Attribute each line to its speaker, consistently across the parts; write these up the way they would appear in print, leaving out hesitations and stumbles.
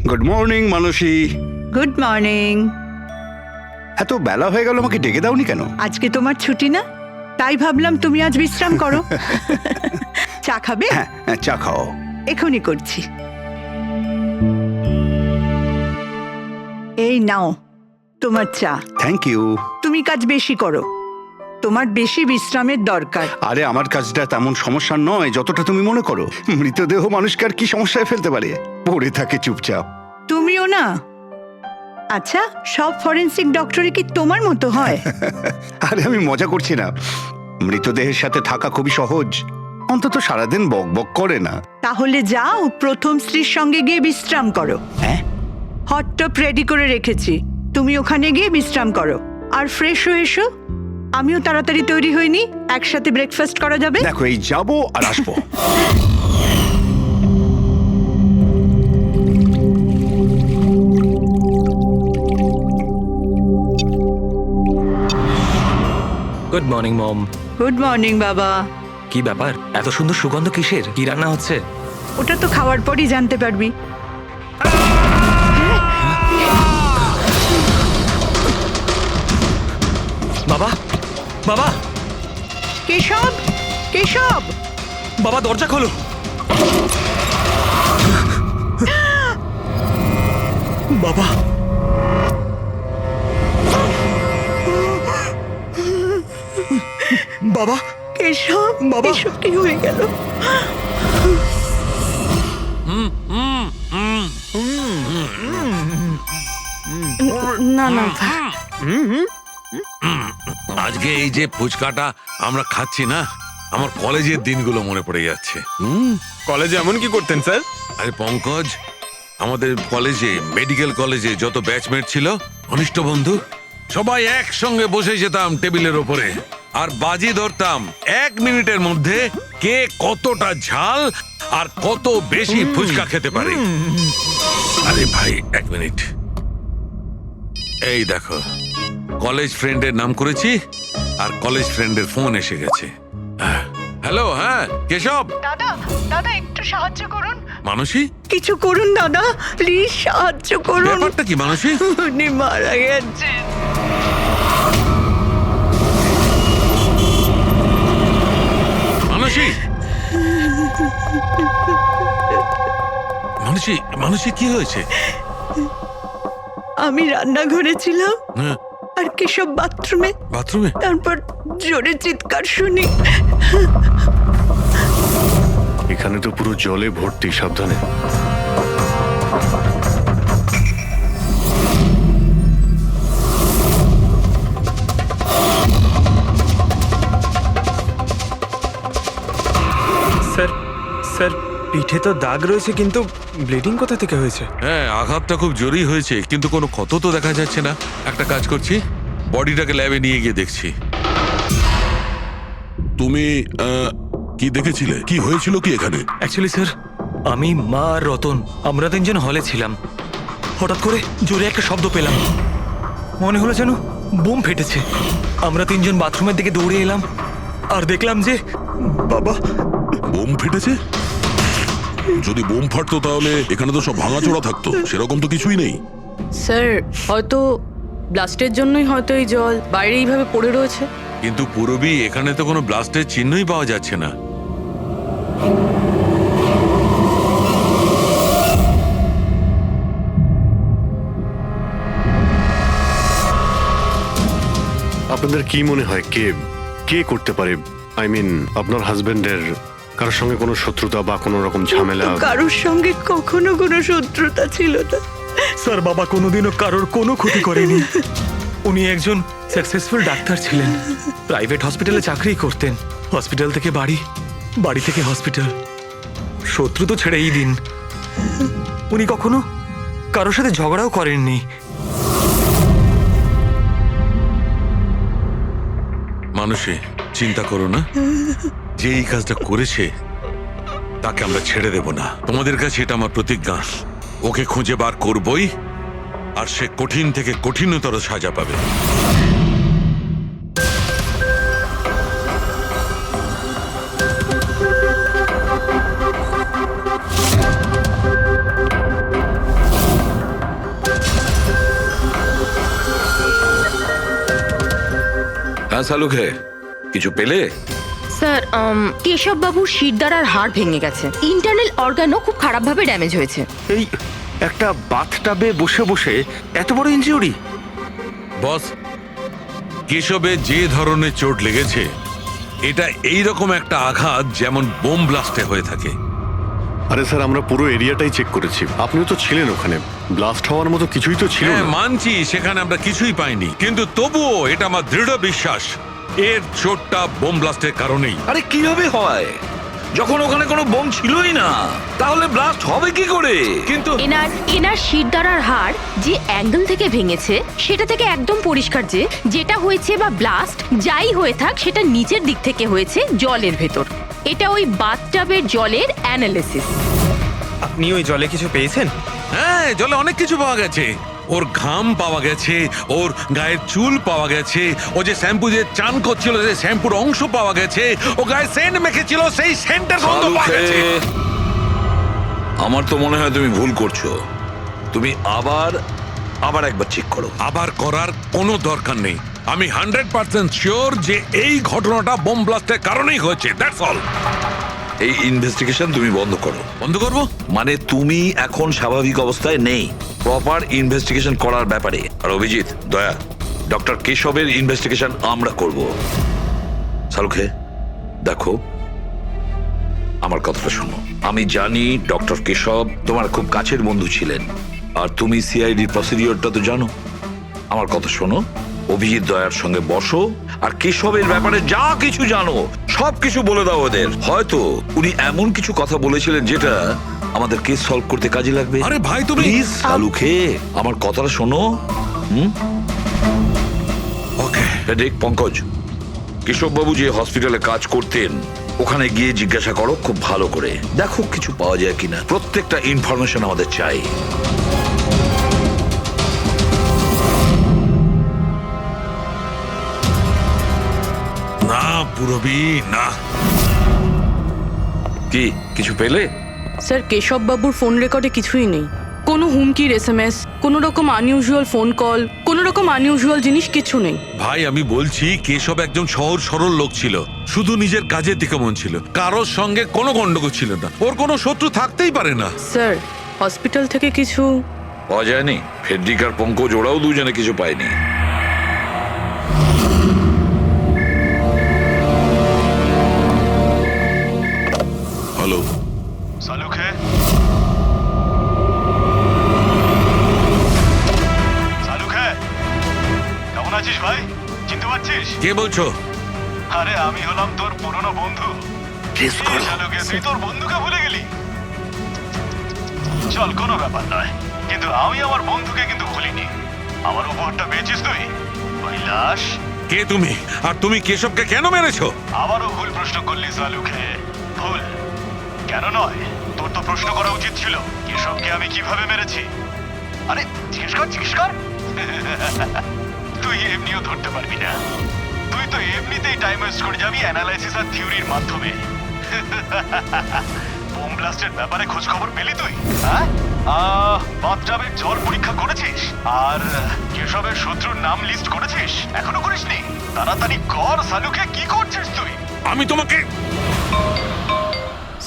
Speaker 1: Good morning Manasi.
Speaker 2: Good morning.
Speaker 1: এত বেলা হয়ে গেল, আমাকে ডেকে দাওনি কেন?
Speaker 2: আজকে তোমার ছুটি না, তাই ভাবলাম তুমি আজ বিশ্রাম করো। চা খাবে?
Speaker 1: হ্যাঁ, চা খাও।
Speaker 2: এখনই করছি। এই নাও তোমার চা।
Speaker 1: Thank you.
Speaker 2: তুমি কাজ বেশি করো, তোমার বেশি বিশ্রামের দরকার।
Speaker 1: আরে আমার কাজটা তেমন সমস্যা নয় যতটা তুমি মনে করো। মৃতদেহ মানুষকে আর কি সমস্যায় ফেলতে পারে? পড়ে থাকে চুপচাপ।
Speaker 2: তুমিও না। আচ্ছা, সব ফরেনসিক ডক্টরই কি তোমার মতো হয়?
Speaker 1: আরে আমি মজা করছি না। মৃতদেহের সাথে থাকা খুবই সহজ, অন্তত সারাদিন বক বক করে না।
Speaker 2: তাহলে যাও প্রথম স্ত্রীর সঙ্গে গিয়ে বিশ্রাম করো।
Speaker 1: হ্যাঁ,
Speaker 2: হট টপ রেডি করে রেখেছি, তুমি ওখানে গিয়ে বিশ্রাম করো আর ফ্রেশ হয়ে এসো। আমিও তাড়াতাড়ি তৈরি হইনি, একসাথে ব্রেকফাস্ট করা যাবে।
Speaker 1: দেখো এই যাবো আর আসবো।
Speaker 3: Good morning mom.
Speaker 2: Good morning বাবা।
Speaker 3: কি ব্যাপার, এত সুন্দর সুগন্ধ কিসের? কি রান্না হচ্ছে?
Speaker 2: ওটা তো খাওয়ার পরই জানতে পারবি।
Speaker 3: বাবা, বাবা,
Speaker 2: কেশব, কেশব!
Speaker 3: বাবা দরজা খোলো। বাবা, বাবা,
Speaker 2: কেশব,
Speaker 3: বাবা!
Speaker 2: এসব কি হয়ে গেল? না না,
Speaker 4: আজকে এই যে ফুচকাটা আমরা খাচ্ছি না, আমার কলেজের দিনগুলো মনে পড়ে যাচ্ছে।
Speaker 5: কলেজে এমন কি করতেন স্যার?
Speaker 4: আরে পঙ্কজ, আমাদের কলেজে, মেডিকেল কলেজে যত ব্যাচমেট ছিল, ঘনিষ্ঠ বন্ধু, সবাই একসঙ্গে বসে যেতাম টেবিলের ওপরে আর বাজি ধরতাম 1 মিনিটের মধ্যে কে কতটা ঝাল আর কত বেশি ফুচকা খেতে পারে। আরে ভাই 1 মিনিট, এই দেখো কলেজ ফ্রেন্ডের নাম করেছি আর কলেজ ফ্রেন্ডের ফোন এসে গেছে। হ্যালো, হ্যাঁ কেশব।
Speaker 2: দাদা, দাদা একটু সাহায্য করুন।
Speaker 4: মানসী,
Speaker 2: কিছু করুন দাদা, প্লিজ সাহায্য করুন।
Speaker 4: ব্যাপারটা কি মানসী?
Speaker 2: উনি মারা গেছেন।
Speaker 4: মানসী, মানসী, মানসী কি হয়েছে?
Speaker 2: আমি রান্নাঘরে ছিলাম
Speaker 4: হ্যাঁ,
Speaker 2: আর কেশব বাথরুমে,
Speaker 4: বাথরুমে?
Speaker 2: তারপর জোরে চিৎকার শুনি।
Speaker 6: এখানে তো পুরো জলে ভর্তি, সাবধানে।
Speaker 5: স্যার, স্যার পিঠে তো দাগ রয়েছে, কিন্তু ব্লিডিং কোথা থেকে হয়েছে?
Speaker 4: হ্যাঁ, আঘাতটা খুব জোরেই হয়েছে, কিন্তু কোনো ক্ষত তো দেখা যাচ্ছে না। একটা কাজ করছি, বডিটাকে ল্যাবে নিয়ে গিয়ে দেখছি।
Speaker 7: তুমি কি দেখেছিলে? কি হয়েছিল কি এখানে?
Speaker 3: অ্যাকচুয়ালি স্যার, আমি, মা আর রতন আমরা 3 জন হলে ছিলাম। হঠাৎ করে জোরে একটা শব্দ পেলাম, মনে হলো যেন বোম ফেটেছে। আমরা 3 জন বাথরুমের দিকে দৌড়ে এলাম আর দেখলাম যে বাবা।
Speaker 7: বোম ফেটেছে? যদি বোম ফাটতো তাহলে এখানে তো সব ভাঙাচোরা থাকতো, সেরকম তো কিছুই নেই।
Speaker 8: স্যার, হয়তো ব্লাস্টের জন্যই হয়তো এই জল বাইরে এইভাবে পড়ে রয়েছে।
Speaker 4: কিন্তু পুরবি, এখানে তো কোনো ব্লাস্টের চিহ্নই পাওয়া যাচ্ছে না।
Speaker 6: আপনাদের কি মনে হয় কে কে করতে পারে? আই মিন, আপনার হাজবেন্ডের কারোর সঙ্গে কোনো শত্রুতা বা কোনো রকম ঝামেলা?
Speaker 2: তো কারোর সঙ্গে কখনো কোনো শত্রুতা ছিল না।
Speaker 3: স্যার, বাবা কোনোদিনও কারোর কোনো ক্ষতি করেনি। উনি একজন সাকসেসফুল ডাক্তার ছিলেন, প্রাইভেট হসপিটালে চাকরি করতেন। হসপিটাল থেকে বাড়ি, বাড়ি থেকে হসপিটাল। শত্রু তো ছেড়েই দিন, উনি কখনো কারোর সাথে ঝগড়াও করেননি।
Speaker 4: মানুষে চিন্তা করো না, যে এই কাজটা করেছে তাকে আমরা ছেড়ে দেব না। তোমাদের কাছে এটা আমার প্রতিজ্ঞা, ওকে খুঁজে বার করবই, আর সে কঠিন থেকে কঠিনতর সাজা পাবে।
Speaker 9: হ্যাঁ সালুকে, কিছু পেলে?
Speaker 10: স্যার কেশব বাবুর শিরদাঁড়ার হাড় ভেঙে গেছে, ইন্টারনাল অর্গানও খুব খারাপভাবে ড্যামেজ হয়েছে।
Speaker 11: এই একটা বাথটাবে বসে বসে এত বড় ইনজিউরি?
Speaker 4: বস, কেশবে যে ধরনের চোট লেগেছে এটা এই রকম একটা আঘাত যেমন বোম ব্লাস্টে হয়ে থাকে।
Speaker 6: আরে স্যার, আমরা পুরো এরিয়াটাই চেক করেছি, আপনিও তো ছিলেন ওখানে, ব্লাস্ট হওয়ার মতো কিছুই তো ছিল
Speaker 4: হ্যাঁ
Speaker 6: না।
Speaker 4: মানছি, সেখানে আমরা কিছুই পাইনি, কিন্তু তবুও এটা আমার দৃঢ় বিশ্বাস এর চোটটা বোম ব্লাস্টের কারণেই।
Speaker 9: আরে কিভাবে হয় যখন ওখানে কোনো বোম ছিলই না? তাহলে ব্লাস্ট হবে কি করে?
Speaker 3: কিন্তু
Speaker 10: এনার শিরদাঁড়ার হাড় যে অ্যাঙ্গেল থেকে ভেঙেছে সেটা থেকে একদম পরিষ্কার যে যেটা হয়েছে বা ব্লাস্ট যাই হয়ে থাক সেটা নিচের দিক থেকে হয়েছে, জলের ভেতর। এটা ওই বাথটাবের জলের অ্যানালিসিস।
Speaker 5: আপনি ওই জলে কিছু পেয়েছেন?
Speaker 4: হ্যাঁ, জলে অনেক কিছু পাওয়া গেছে। ওর ঘাম পাওয়া গেছে, ওর গায়ের চুল পাওয়া গেছে, ও যে শ্যাম্পু দিয়ে চান করছিল সেই শ্যাম্পুর অংশ পাওয়া গেছে, ও গায়ে সেন্ট মেখেছিল সেই সেন্টের গন্ধ পাওয়া গেছে।
Speaker 9: আমার তো মনে হয় তুমি ভুল করছো। তুমি আবার একবার চেক করো।
Speaker 4: আবার করার কোনো দরকার নেই। আমি 100% শিওর যে এই ঘটনাটা বোম ব্লাস্টের কারণেই হয়েছে। That's all.
Speaker 9: এই ইনভেস্টিগেশন তুমি বন্ধ করো।
Speaker 4: বন্ধ করবো?
Speaker 9: মানে তুমি এখন স্বাভাবিক অবস্থায় নেই, প্রপার ইনভেস্টিগেশন করার ব্যাপারে। আর অভিজিৎ, দয়া, ডক্টর কেশবের ইনভেস্টিগেশন আমরা করব। সালুখে, দেখো, আমার কথাটা শোনো। আমি জানি ডক্টর কেশব তোমার খুব কাছের বন্ধু ছিলেন, আর তুমি সিআইডি প্রসিডিওরটা তো জানো। আমার কথা শোনো, অভিজিৎ দয়ার সঙ্গে বসো, আর কেশবের ব্যাপারে যা কিছু জানো সব কিছু বলে দাও ওদের। হয়তো উনি এমন কিছু কথা বলেছিলেন যেটা আমাদের কেস সলভ করতে কাজে লাগবে।
Speaker 4: আরে ভাই, তুমি
Speaker 9: প্লিজ সালুখে, আমার কথাটা শোনো।
Speaker 4: ওকে।
Speaker 9: দেখ পঙ্কজ, কেশববাবু যে হসপিটালে কাজ করতেন ওখানে গিয়ে জিজ্ঞাসা করো খুব ভালো করে, দেখো কিছু পাওয়া যায় কিনা। প্রত্যেকটা ইনফরমেশন আমাদের চাই।
Speaker 4: না পুরবি, না।
Speaker 9: কি কিছু পেলে?
Speaker 8: স্যার কেশব বাবুর ফোন রেকর্ডে কিছুই নেই। কোনো হুমকির এসএমএস, কোনো রকম আনইউজুয়াল ফোন কল, কোনো রকম আনইউজুয়াল জিনিস কিছু নেই।
Speaker 4: ভাই আমি বলছি, কেশব একজন সহজ সরল লোক ছিল, শুধু নিজের কাজের দিকে মন ছিল, কারোর সঙ্গে কোনো গন্ডগোল ছিল না, ওর কোনো শত্রু থাকতেই পারে না।
Speaker 8: স্যার হসপিটাল থেকে কিছু
Speaker 9: পাওয়া যায়নি? ফেডরিক আর পঙ্কজ ওরাও দুজনে কিছু পায়নি?
Speaker 7: হ্যালো,
Speaker 11: সালুখে, সালুখে, কেমন আছিস ভাই? চিনতে পারছিস?
Speaker 4: কে বলছো?
Speaker 11: আরে আমি হলাম তোর পুরনো বন্ধু। সালুখে, তুই তোর বন্ধুকে ভুলে গেলি? চল, কোনো ব্যাপার নয়, কিন্তু আমি আমার বন্ধুকে কিন্তু ভুলিনি। আমার উপহারটা পেয়েছিস তুই? ওই লাশ।
Speaker 4: কে তুমি? আর তুমি কেশবকে কেন মেরেছো?
Speaker 11: আবারও ভুল প্রশ্ন করলি সালুখে। ভুল কেন নয়, তোর তো প্রশ্ন করা উচিত ছিল কেশবকে আমি কিভাবে মেরেছি। আরে জিজ্ঞেস কর। তুই এমনিও ধরতে পারবি না, তুই তো এমনিতেই টাইম ওয়েস্ট করে যাবি অ্যানালাইসিস আর থিওরির মাধ্যমে। বোম ব্লাস্টের ব্যাপারে খোঁজ খবর পেলি তুই? হ্যাঁ, বাথটাবের জল পরীক্ষা করেছিস? আর কেশবের শত্রুর নাম লিস্ট করেছিস? এখনো করিসনি? তাড়াতাড়ি কর সালুকে, কি করছিস তুই?
Speaker 4: আমি তোমাকে।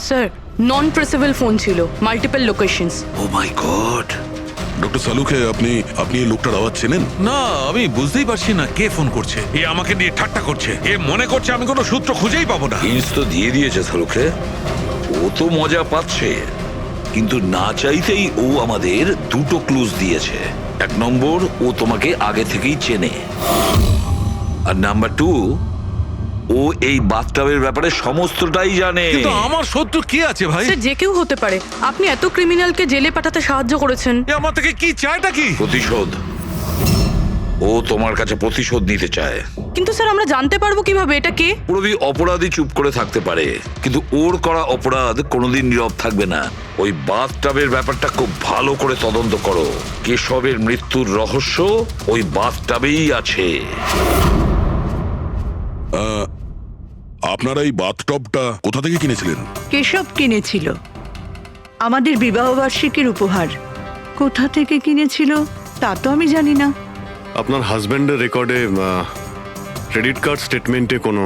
Speaker 8: স্যার নন ট্রেসেবল ফোন ছিল, মাল্টিপল লোকেশনস।
Speaker 9: ও মাই গড।
Speaker 7: ডক্টর সালুখে, আপনি এই লোকটার আওয়াজ চেনেন?
Speaker 4: না, আমি বুঝতেই পারছি না কে ফোন করছে। এ আমাকে নিয়ে ঠাট্টা করছে, এ মনে করছে আমি কোনো সূত্র খুঁজেই পাবো না।
Speaker 9: হিন্টস তো দিয়ে দিয়েছে সালুখে, ও তো মজা পাচ্ছে, কিন্তু না চাইতেই ও আমাদের দুটো ক্লুজ দিয়েছে। এক নম্বর, ও তোমাকে আগে থেকেই চেনে, আর নাম্বার 2, ও এই বাথটাবের ব্যাপারে সমস্তটাই জানে।
Speaker 4: কিন্তু আমার শত্রু কি আছে ভাই?
Speaker 8: স্যার যে কেউ হতে পারে। আপনি এত ক্রিমিনালকে জেলে পাঠাতে সাহায্য করেছেন।
Speaker 4: এ আমার থেকে কি চায়টা কি?
Speaker 9: প্রতিশোধ। ও তোমার কাছে প্রতিশোধ নিতে চায়।
Speaker 8: কিন্তু স্যার আমরা জানতে পারবো কিভাবে এটা কে?
Speaker 9: পুরোপুরি অপরাধী চুপ করে থাকতে পারে, কিন্তু ওর করা অপরাধ কোনোদিন নীরব থাকবে না। ওই বাথটাবের ব্যাপারটা খুব ভালো করে তদন্ত করো। কেশবের মৃত্যুর রহস্য ওই বাথটাবেই আছে।
Speaker 7: আপনারা এই বাথটবটা কোথা থেকে কিনেছিলেন?
Speaker 2: কেশব কিনেছিল, আমাদের বিবাহবার্ষিকীর উপহার। কোথা থেকে কিনেছিল তা তো আমি জানি না।
Speaker 6: আপনার হাজবেন্ডের রেকর্ডে ক্রেডিট কার্ড স্টেটমেন্টে কোনো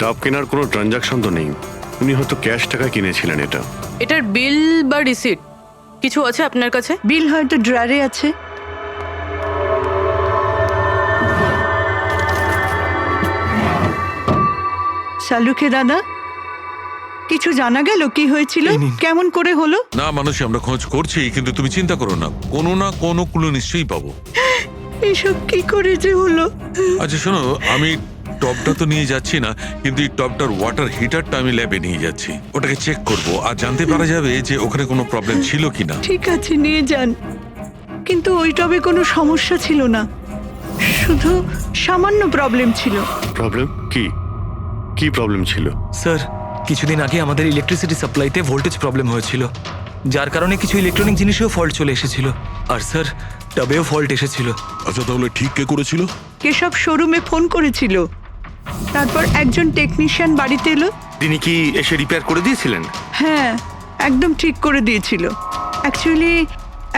Speaker 6: টাপ কেনার কোনো ট্রানজাকশন তো নেই। উনি হয়তো ক্যাশ টাকা কিনেছিলেন এটা।
Speaker 8: এটার বিল বা রিসিট কিছু আছে আপনার কাছে?
Speaker 2: বিল হয়তো ড্রয়ারে আছে। শালুকে দাদা, কিছু জানা গেল কি হয়েছিল,
Speaker 3: এই নিন।
Speaker 2: কেমন করে হলো?
Speaker 4: না মানুষ আমরা খোঁজ করছি, কিন্তু তুমি চিন্তা করো না কোনো ক্লু নিশ্চয়ই পাবো।
Speaker 2: এসব কি করে যে হলো?
Speaker 4: আচ্ছা শোনো, আমি টপটা তো নিয়ে যাচ্ছি না, কিন্তু এই টপটার ওয়াটার হিটারটা আমি ল্যাবে নিয়ে যাচ্ছি। ওটাকে চেক করব আর জানতে পারা যাবে যে ওখানে কোনো প্রবলেম ছিল কিনা।
Speaker 2: ঠিক আছে, নিয়ে যান। কিন্তু ওই টবে কোনো সমস্যা ছিল না, শুধু সামান্য প্রবলেম ছিল।
Speaker 6: প্রবলেম কি? কি প্রবলেম ছিল?
Speaker 3: স্যার, কিছুদিন আগে আমাদের ইলেকট্রিসিটি সাপ্লাইতে ভোল্টেজ প্রবলেম হয়েছিল, যার কারণে কিছু ইলেকট্রনিক জিনিসেও ফল্ট চলে এসেছিল। আর স্যার, টবেও ফল্ট এসেছিল।
Speaker 7: আচ্ছা তাহলে ঠিক কে করেছিল?
Speaker 2: কেশব শোরুমে ফোন করেছিল, তারপর একজন টেকনিশিয়ান বাড়িতে এলো।
Speaker 5: তিনি কি এসে রিপেয়ার করে দিয়েছিলেন?
Speaker 2: হ্যাঁ, একদম ঠিক করে দিয়েছিল। অ্যাকচুয়ালি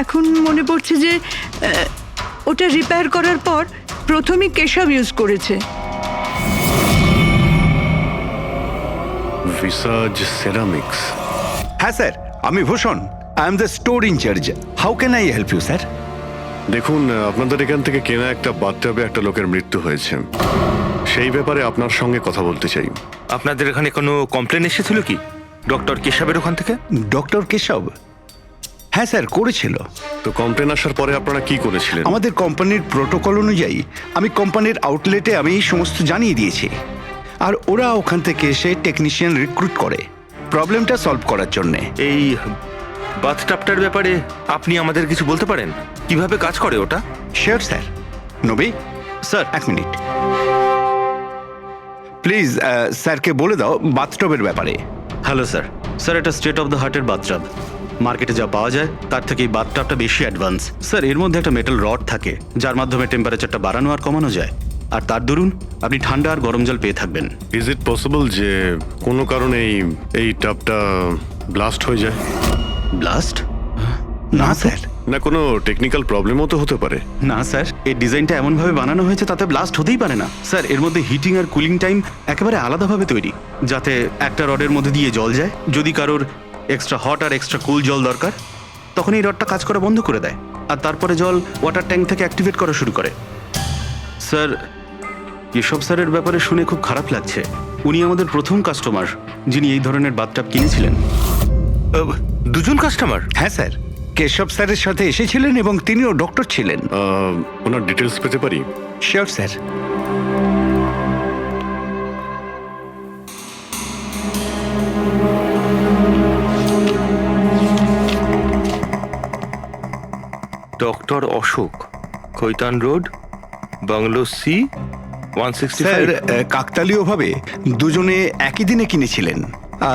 Speaker 2: এখন মনে পড়ছে যে ওটা রিপেয়ার করার পর প্রথমেই কেশব ইউজ করেছে।
Speaker 6: ভিসাজ সেরামিক্স।
Speaker 1: হ্যাঁ স্যার, আমি Bhushan. I am the store incharge. How can I help you sir?
Speaker 6: দেখুন, আপনাদের এখান থেকে কেনা একটা বাথটাবে একটা লোকের মৃত্যু হয়েছে। সেই ব্যাপারে আপনার সঙ্গে কথা বলতে চাই।
Speaker 5: আপনাদের এখানে কোনো কমপ্লেন এসেছিল কি ডক্টর কেশবের ওখান থেকে?
Speaker 1: ডক্টর কেশব? হ্যাঁ স্যার, করেছিল।
Speaker 6: তো কমপ্লেন আসার পরে আপনারা কি করেছিলেন?
Speaker 1: আমাদের কোম্পানির প্রোটোকল অনুযায়ী আমি কোম্পানির আউটলেটে আমি এই সমস্ত জানিয়ে দিয়েছি, আর ওরা ওখান থেকে এসে টেকনিশিয়ান রিক্রুট করে প্রবলেমটা সলভ করার জন্যে।
Speaker 5: এই বাথটাবটার ব্যাপারে আপনি আমাদের কিছু বলতে পারেন? কিভাবে কাজ করে ওটা?
Speaker 1: Sure sir. নবী
Speaker 5: স্যার,
Speaker 1: এক মিনিট প্লিজ, স্যারকে বলে দাও বাথটবের ব্যাপারে।
Speaker 12: Hello sir. স্যার, এটা স্টেট অফ দ্য হার্টের বাথটাব। মার্কেটে যা পাওয়া যায় তার থেকে এই বাথটাবটা বেশি অ্যাডভান্স। স্যার, এর মধ্যে একটা মেটাল রড থাকে যার মাধ্যমে টেম্পারেচারটা বাড়ানো আর কমানো যায়, আর তার দরুন আপনি ঠান্ডা আর গরম জল পেয়ে থাকবেন।
Speaker 6: ইজ ইট পসিবল যে কোনো কারণে এই টাবটা ব্লাস্ট হয়ে যায়?
Speaker 12: ব্লাস্ট?
Speaker 1: না স্যার।
Speaker 6: না কোনো টেকনিক্যাল প্রবলেমও তো হতে পারে।
Speaker 12: না স্যার, এই ডিজাইনটা এমনভাবে বানানো হয়েছে তাতে ব্লাস্ট হতেই পারে না। স্যার, এর মধ্যে হিটিং আর কুলিং টাইম একেবারে আলাদাভাবে তৈরি, যাতে একটা রডের মধ্যে দিয়ে জল যায়। যদি কারোর এক্সট্রা হট আর এক্সট্রা কুল জল দরকার, তখন এই রডটা কাজ করা বন্ধ করে দেয়, আর তারপরে জল ওয়াটার ট্যাঙ্ক থেকে অ্যাক্টিভেট করা শুরু করে। স্যার, কেশব স্যারের ব্যাপারে শুনে খুব খারাপ লাগছে। উনি আমাদের প্রথম কাস্টমার যিনি এই ধরনের বাথটাব কিনেছিলেন।
Speaker 5: দুজন কাস্টমার?
Speaker 1: হ্যাঁ স্যার, কেশব স্যারের সাথে এসেছিলেন এবং তিনিও ডক্টর ছিলেন।
Speaker 6: ওনার ডিটেলস পেতে পারি?
Speaker 1: Sure sir.
Speaker 5: Doctor Ashok, Khaitan road, bungalow C, 165।
Speaker 1: Sir, কাকতালীয়ভাবে দুজনে একই দিনে কিনেছিলেন,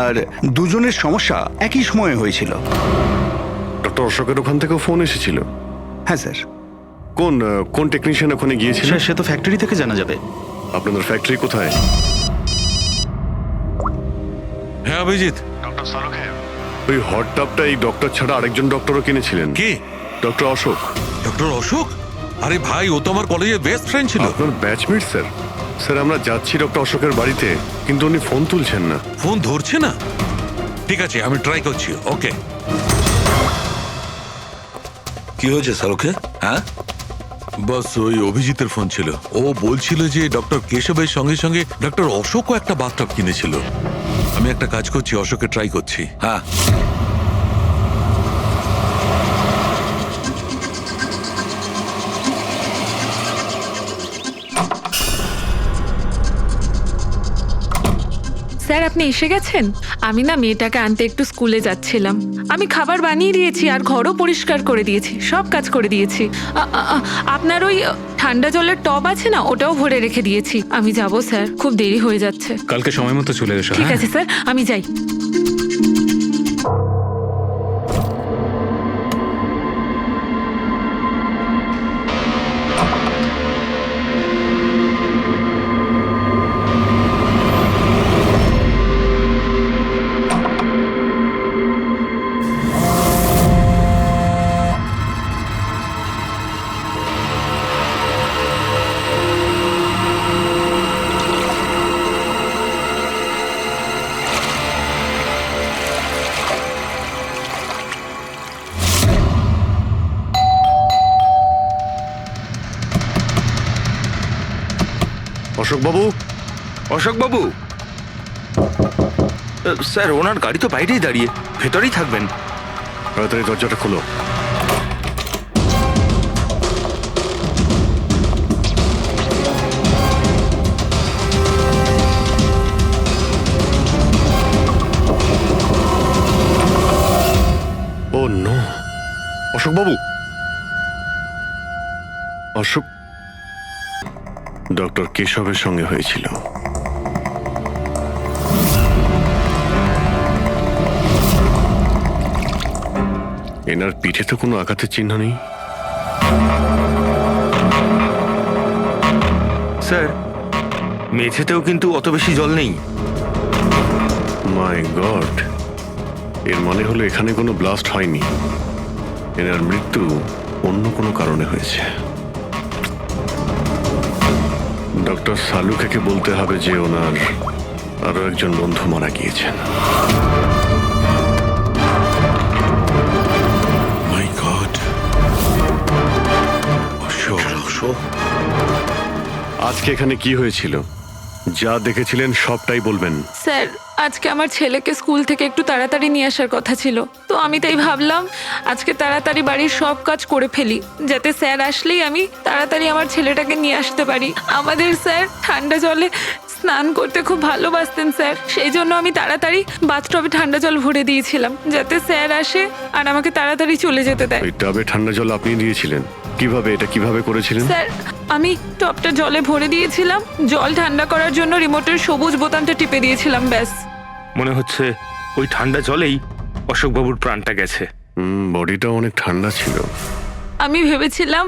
Speaker 1: আর দুজনের সমস্যা একই সময়ে হয়েছিল।
Speaker 6: ডক্টর অশোকের ওখান থেকেও ফোন এসেছিল?
Speaker 1: হ্যাঁ স্যার।
Speaker 6: কোন টেকনিশিয়ান ওখানে গিয়েছিল?
Speaker 12: সে তো ফ্যাক্টরি থেকে জানা যাবে।
Speaker 6: আপনাদের ফ্যাক্টরি কোথায়?
Speaker 4: হ্যাঁ অভিজিৎ।
Speaker 11: ডক্টর সালুখে,
Speaker 6: ওই হট টাবটা এই ডক্টর ছাড়া আরেকজন ডক্টরও কিনেছিলেন।
Speaker 4: কে?
Speaker 6: ডক্টর অশোক।
Speaker 4: ডক্টর অশোক? আরে ভাই, ও তো আমার কলেজের বেস্ট ফ্রেন্ড ছিল।
Speaker 6: আপনার ব্যাচমেট স্যার। স্যার, আমরা যাচ্ছি ডক্টর অশোকের বাড়িতে, কিন্তু উনি ফোন তুলছেন না।
Speaker 4: ফোন ধরছে না? ঠিক আছে, আমি ট্রাই করছি। ওকে।
Speaker 9: কি হয়েছে শাহরুখে? হ্যাঁ,
Speaker 4: বাস ওই অভিজিতের ফোন ছিল। ও বলছিল যে ডক্টর কেশবের সঙ্গে সঙ্গে ডক্টর অশোকও একটা বাথটাব কিনেছিল। আমি একটা কাজ করছি, অশোকে ট্রাই করছি।
Speaker 9: হ্যাঁ।
Speaker 13: স্যার, আপনি এসে গেছেন? আমি না মেয়েটাকে আনতে একটু স্কুলে যাচ্ছিলাম। আমি খাবার বানিয়ে দিয়েছি আর ঘরও পরিষ্কার করে দিয়েছি, সব কাজ করে দিয়েছি। আপনার ওই ঠান্ডা জলের টব আছে না, ওটাও ভরে রেখে দিয়েছি। আমি যাব স্যার, খুব দেরি হয়ে যাচ্ছে।
Speaker 3: কালকে সময় মতো চলে এসো।
Speaker 13: ঠিক আছে স্যার, আমি যাই।
Speaker 6: অশোকবাবু,
Speaker 5: অশোকবাবু, স্যার ওনার গাড়ি তো বাইরেই দাঁড়িয়ে, ভেতরেই থাকবেন।
Speaker 6: তাড়াতাড়ি দরজাটা খোলো। ও নো, অশোকবাবু, অশোক ডক্টর কেশবের সঙ্গে হয়েছিল। এনার পিঠে তো কোনো আঘাতের চিহ্ন নেই।
Speaker 5: স্যার মেঝেতেও কিন্তু অত বেশি জল নেই।
Speaker 6: মাই গড, এর মানে হলো এখানে কোনো ব্লাস্ট হয়নি, এনার মৃত্যু অন্য কোনো কারণে হয়েছে। ডক্টর সালুখেকে বলতে হবে যে ওনার আরো একজন বন্ধু মারা গিয়েছেন।
Speaker 7: মাই গড।
Speaker 6: আজকে এখানে কি হয়েছিল? যা দেখেছিলেন সবটাই বলবেন।
Speaker 13: স্যার আজকে আমার ছেলেকে স্কুল থেকে একটু তাড়াতাড়ি নিয়ে আসার কথা ছিল, তো আমি তাই ভাবলাম আজকে তাড়াতাড়ি বাড়ির সব কাজ করে ফেলি, যাতে স্যার আসলেই আমি তাড়াতাড়ি আমার ছেলেটাকে নিয়ে আসতে পারি। আমাদের স্যার ঠান্ডা জলে স্নান করতে খুব ভালোবাসতেন স্যার, সেই জন্য আমি তাড়াতাড়ি বাথটবে ঠান্ডা জল ভরে দিয়েছিলাম, যাতে স্যার আসে আর আমাকে তাড়াতাড়ি চলে যেতে দেয়।
Speaker 6: ওই টাবে ঠান্ডা জল আপনি দিয়েছিলেন? কিভাবে, এটা কিভাবে করেছিলেন?
Speaker 13: স্যার আমি টবটা জলে ভরে দিয়েছিলাম, জল ঠান্ডা করার জন্য রিমোটের সবুজ বোতামটা টিপে দিয়েছিলাম, ব্যাস।
Speaker 5: মনে হচ্ছে ওই ঠান্ডা জলেই অশোকবাবুর প্রাণটা গেছে।
Speaker 6: বডিটা অনেক ঠান্ডা ছিল।
Speaker 13: আমি ভেবেছিলাম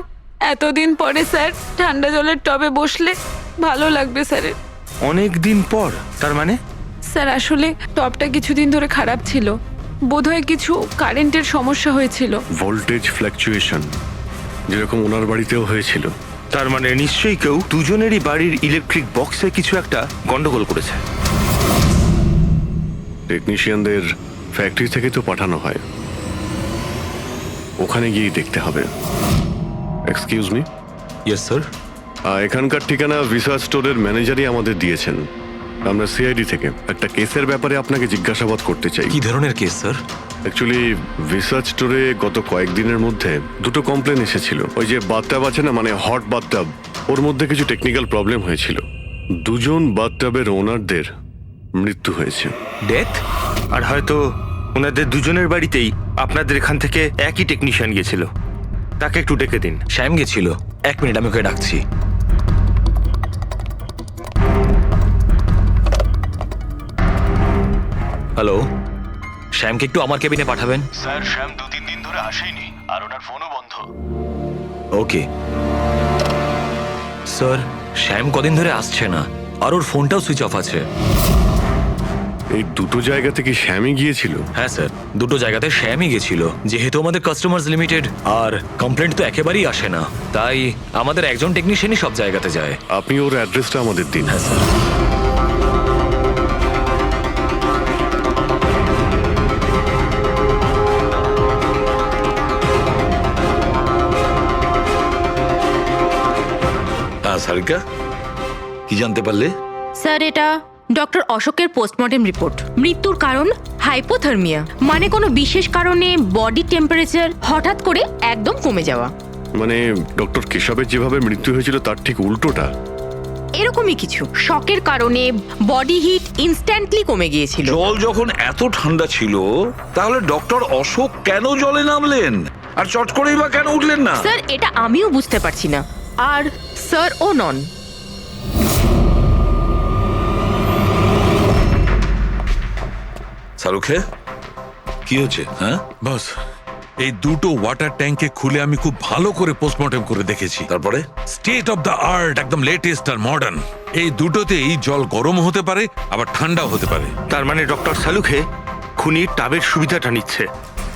Speaker 13: এতদিন পরে স্যার ঠান্ডা জলের টবে বসলে ভালো লাগবে স্যারের।
Speaker 5: অনেক দিন পর? তার মানে?
Speaker 13: স্যার আসলে টবটা কিছুদিন ধরে খারাপ ছিল, বোধহয় কিছু কারেন্টের সমস্যা হয়েছিল।
Speaker 6: ভোল্টেজ ফ্ল্যাকচুয়েশন, যেরকম ওনার বাড়িতেও হয়েছিল।
Speaker 5: তার মানে নিশ্চয়ই কেউ দুজনেরই বাড়ির ইলেকট্রিক বক্সে কিছু একটা গন্ডগোল করেছে।
Speaker 6: টেকনিশিয়ানদের ফ্যাক্টরি থেকে তো পাঠানো হয়, ওখানে গিয়েই দেখতে হবে। Excuse me.
Speaker 3: Yes sir.
Speaker 6: এখানকার ঠিকানা ভিসা স্টোরের ম্যানেজারই আমাদের দিয়েছেন। আমরা সিআইডি থেকে একটা কেসের ব্যাপারে আপনাকে জিজ্ঞাসাবাদ করতে চাই।
Speaker 3: কি ধরনের কেস স্যার?
Speaker 6: অ্যাকচুয়ালি ভিসা স্টোরে গত কয়েকদিনের মধ্যে দুটো কমপ্লেন এসেছিল। ওই যে বাথটাব আছে না, মানে হট বাথটাব, ওর মধ্যে কিছু টেকনিক্যাল প্রবলেম হয়েছিল। দুজন বাথটাবের ওনারদের মৃত্যু হয়েছে।
Speaker 3: ডেথ?
Speaker 5: আর হয়তো ওনাদের দুজনের বাড়িতেই আপনাদের এখান থেকে একই টেকনিশিয়ান গিয়েছিল। তাকে একটু ডেকে দিন।
Speaker 3: শ্যাম গেছিল। 1 মিনিট, আমি ওকে ডাকছি। হ্যালো, শ্যামকে একটু আমার কেবিনে পাঠাবেন।
Speaker 11: স্যার শ্যাম 2-3 দিন ধরে আসেনি, আর ওনার ফোনও বন্ধ।
Speaker 3: ওকে স্যার, শ্যাম কদিন ধরে আসছে না, আর ওর ফোনটাও সুইচ অফ আছে।
Speaker 6: এই দুটো জায়গা থেকে শ্যামই গিয়েছিল?
Speaker 3: হ্যাঁ স্যার, দুটো জায়গাতে শ্যামই গেছিল। যেহেতু আমাদের কাস্টমার্স লিমিটেড আর কমপ্লেন্ট তো একেবারেই আসে না, তাই আমাদের একজন টেকনিশিয়ানই সব জায়গাতে যায়।
Speaker 6: আপনি ওর অ্যাড্রেসটা আমাদের দিন।
Speaker 3: হ্যাঁ স্যার।
Speaker 9: সারিকা, কি জানতে পারলে?
Speaker 10: স্যার এটা ডক্টর অশোকের পোস্টমর্টেম রিপোর্ট। মৃত্যুর কারণ হাইপোথার্মিয়া, মানে কোনো বিশেষ কারণে বডি টেম্পারেচার হঠাৎ করে একদম কমে যাওয়া।
Speaker 6: মানে ডক্টর কেশবের যেভাবে মৃত্যু হয়েছিল তার ঠিক উল্টোটা?
Speaker 10: এরকমই কিছু। শকের কারণে বডি হিট ইনস্ট্যান্টলি কমে গিয়েছিল।
Speaker 9: জল যখন এত ঠান্ডা ছিল, তাহলে ডক্টর অশোক কেন জলে নামলেন আর চট করেই বা কেন উঠলেন না?
Speaker 10: স্যার এটা আমিও বুঝতে পারছি না, আর স্যার ও নন।
Speaker 9: সারুখে, কি হচ্ছে? হ্যাঁ
Speaker 4: বস, এই দুটো ওয়াটার ট্যাঙ্কে খুলে আমি খুব ভালো করে পোস্টমর্টেম করে দেখেছি।
Speaker 9: তারপরে?
Speaker 4: স্টেট অফ দ্য আর্ট, একদম লেটেস্ট আর মডার্ন। এই দুটোতেই জল গরম হতে পারে, আবার ঠান্ডাও হতে পারে।
Speaker 5: তার মানে ডক্টর সালুখে খুনির টাবের সুবিধাটা নিচ্ছে।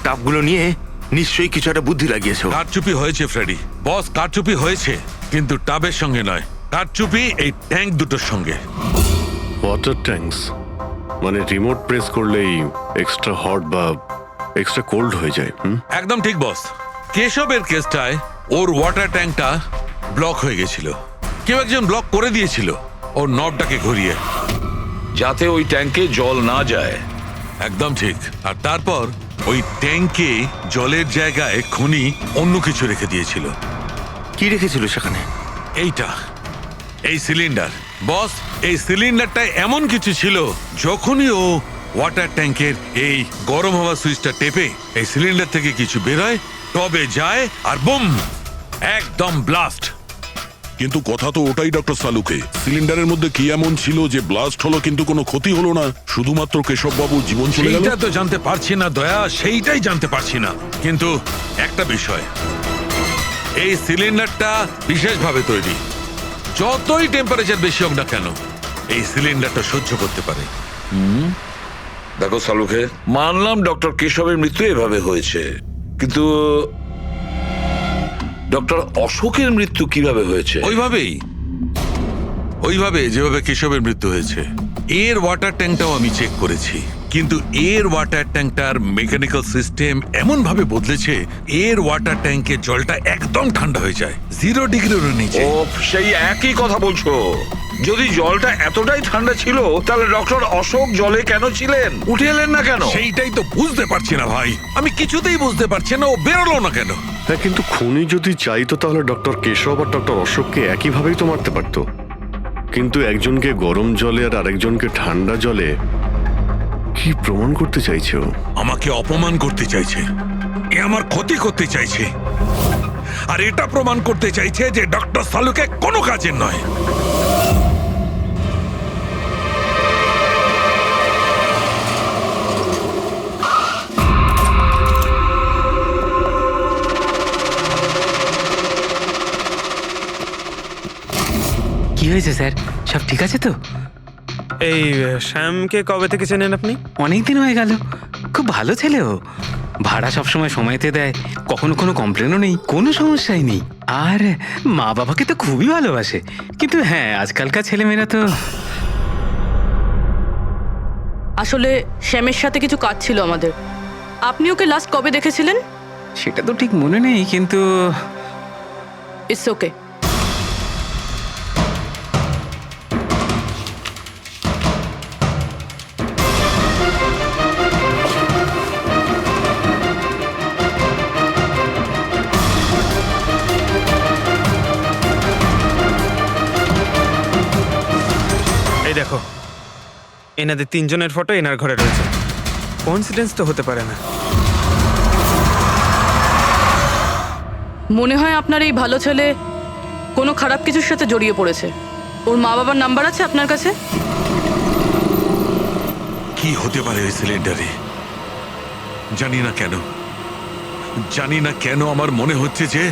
Speaker 5: টাবগুলো নিয়ে নিশ্চয়ই কিছু একটা বুদ্ধি লাগিয়েছে।
Speaker 4: কারচুপি হয়েছে ফ্রেডি বস, কারচুপি হয়েছে, কিন্তু টাবের সঙ্গে নয়। কারচুপি এই ট্যাঙ্ক দুটোর সঙ্গে।
Speaker 6: ওয়াটার ট্যাঙ্কস মানে রিমোট প্রেস করলেই এক্সট্রা হট বা এক্সট্রা কোল্ড হয়ে যায়।
Speaker 4: একদম ঠিক বস। কেশবের কেসটায় ওর ওয়াটার ট্যাঙ্কটা ব্লক হয়ে গেছিল, কেউ একজন ব্লক করে দিয়েছিল। ওর নবটাকে ঘুরিয়ে।
Speaker 9: যাতে ওই ট্যাঙ্কে জল না যায়।
Speaker 4: একদম ঠিক। আর তারপর ওই ট্যাঙ্কে জলের জায়গায় খনি অন্য কিছু রেখে দিয়েছিল।
Speaker 5: কি রেখেছিল সেখানে?
Speaker 4: এইটা, এই সিলিন্ডার। বস, এই সিলিন্ডারটা এমন কিছু ছিল, যখনই ও ওয়াটার ট্যাঙ্কের এই গরম হওয়া সুইচটা টেপে এই সিলিন্ডার থেকে কিছু বেরোয়, টবে যায় আর বুম, একদম ব্লাস্ট।
Speaker 7: কিন্তু কথা তো ওটাই ডক্টর সালুকে, সিলিন্ডারের মধ্যে কি এমন ছিল যে ব্লাস্ট হলো কিন্তু কোনো ক্ষতি হলো না, শুধুমাত্র কেশববাবুর জীবন চলে গেল?
Speaker 4: সেইটা তো জানতে পারছি না দয়া, সেইটাই জানতে পারছি না। কিন্তু একটা বিষয়, এই সিলিন্ডারটা বিশেষভাবে তৈরি। যতই টেম্পারেচার বেশি হোক না কেন, এই সিলিন্ডারটা সহ্য করতে পারে।
Speaker 9: দেখো সালুকে, মানলাম ডক্টর কেশবের মৃত্যু এভাবে হয়েছে, কিন্তু ডক্টর অশোকের মৃত্যু কিভাবে হয়েছে?
Speaker 4: ওইভাবে যেভাবে কেশবের মৃত্যু হয়েছে। এর ওয়াটার ট্যাঙ্কটাও আমি চেক করেছি, কিন্তু এর ওয়াটার ট্যাঙ্কটার মেকানিক্যাল সিস্টেম এমন ভাবে বদলেছে, এর ওয়াটার ট্যাঙ্কের জলটা একদম ঠান্ডা হয়ে যায়, 0 ডিগ্রির নিচে।
Speaker 9: ও, সেই একই কথা বলছো। যদি জলটা এতটাই ঠান্ডা ছিল, তাহলে ডক্টর অশোক জলে কেন ছিলেন? উঠে এলেন না কেন?
Speaker 4: সেইটাই তো বুঝতে পারছি না ভাই, আমি কিছুতেই বুঝতে পারছি না ও বেরোলো না কেন।
Speaker 6: হ্যাঁ, কিন্তু খুনি যদি চাইতো তাহলে ডক্টর কেশব আর ডক্টর অশোককে একইভাবেই তো মারতে পারতো। কিন্তু একজনকে গরম জলে আর আরেকজনকে ঠান্ডা জলে, কি প্রমাণ করতে চাইছে ও?
Speaker 4: আমাকে অপমান করতে চাইছে, এ আমার ক্ষতি করতে চাইছে, আর এটা প্রমাণ করতে চাইছে যে ডক্টর সালুকে কোনো কাজের নয়।
Speaker 14: কি হয়েছে স্যার, সব ঠিক আছে তো?
Speaker 5: এই শ্যামকে কবে থেকে চেনেন আপনি?
Speaker 14: অনেক দিন হয়ে গেল, খুব ভালো ছেলে ও। ভাড়া সবসময় সময়তে দেয়, কখনো কোনো কমপ্লেনও নেই, কোনো সমস্যাই নেই। আর মা বাবাকে তো খুবই ভালোবাসে। কিন্তু হ্যাঁ, আজকালকার ছেলেমেয়েরা তো।
Speaker 8: আসলে শ্যামের সাথে কিছু কাজ ছিল আমাদের। আপনি ওকে লাস্ট কবে দেখেছিলেন?
Speaker 14: সেটা তো ঠিক মনে নেই, কিন্তু
Speaker 8: ইটস ওকে।
Speaker 5: এই দেখো, এনাদের 3 জনের ফটো এনার ঘরে রয়েছে। কোইন্সিডেন্স তো হতে পারে না।
Speaker 8: মনে হয় আপনার এই ভালো ছেলে কোনো খারাপ কিছুর সাথে জড়িয়ে পড়েছে। ওর মা বাবার নাম্বার আছে আপনার কাছে?
Speaker 4: কি হতে পারে ওই সিলিন্ডারে? জানি না কেন আমার মনে হচ্ছে যে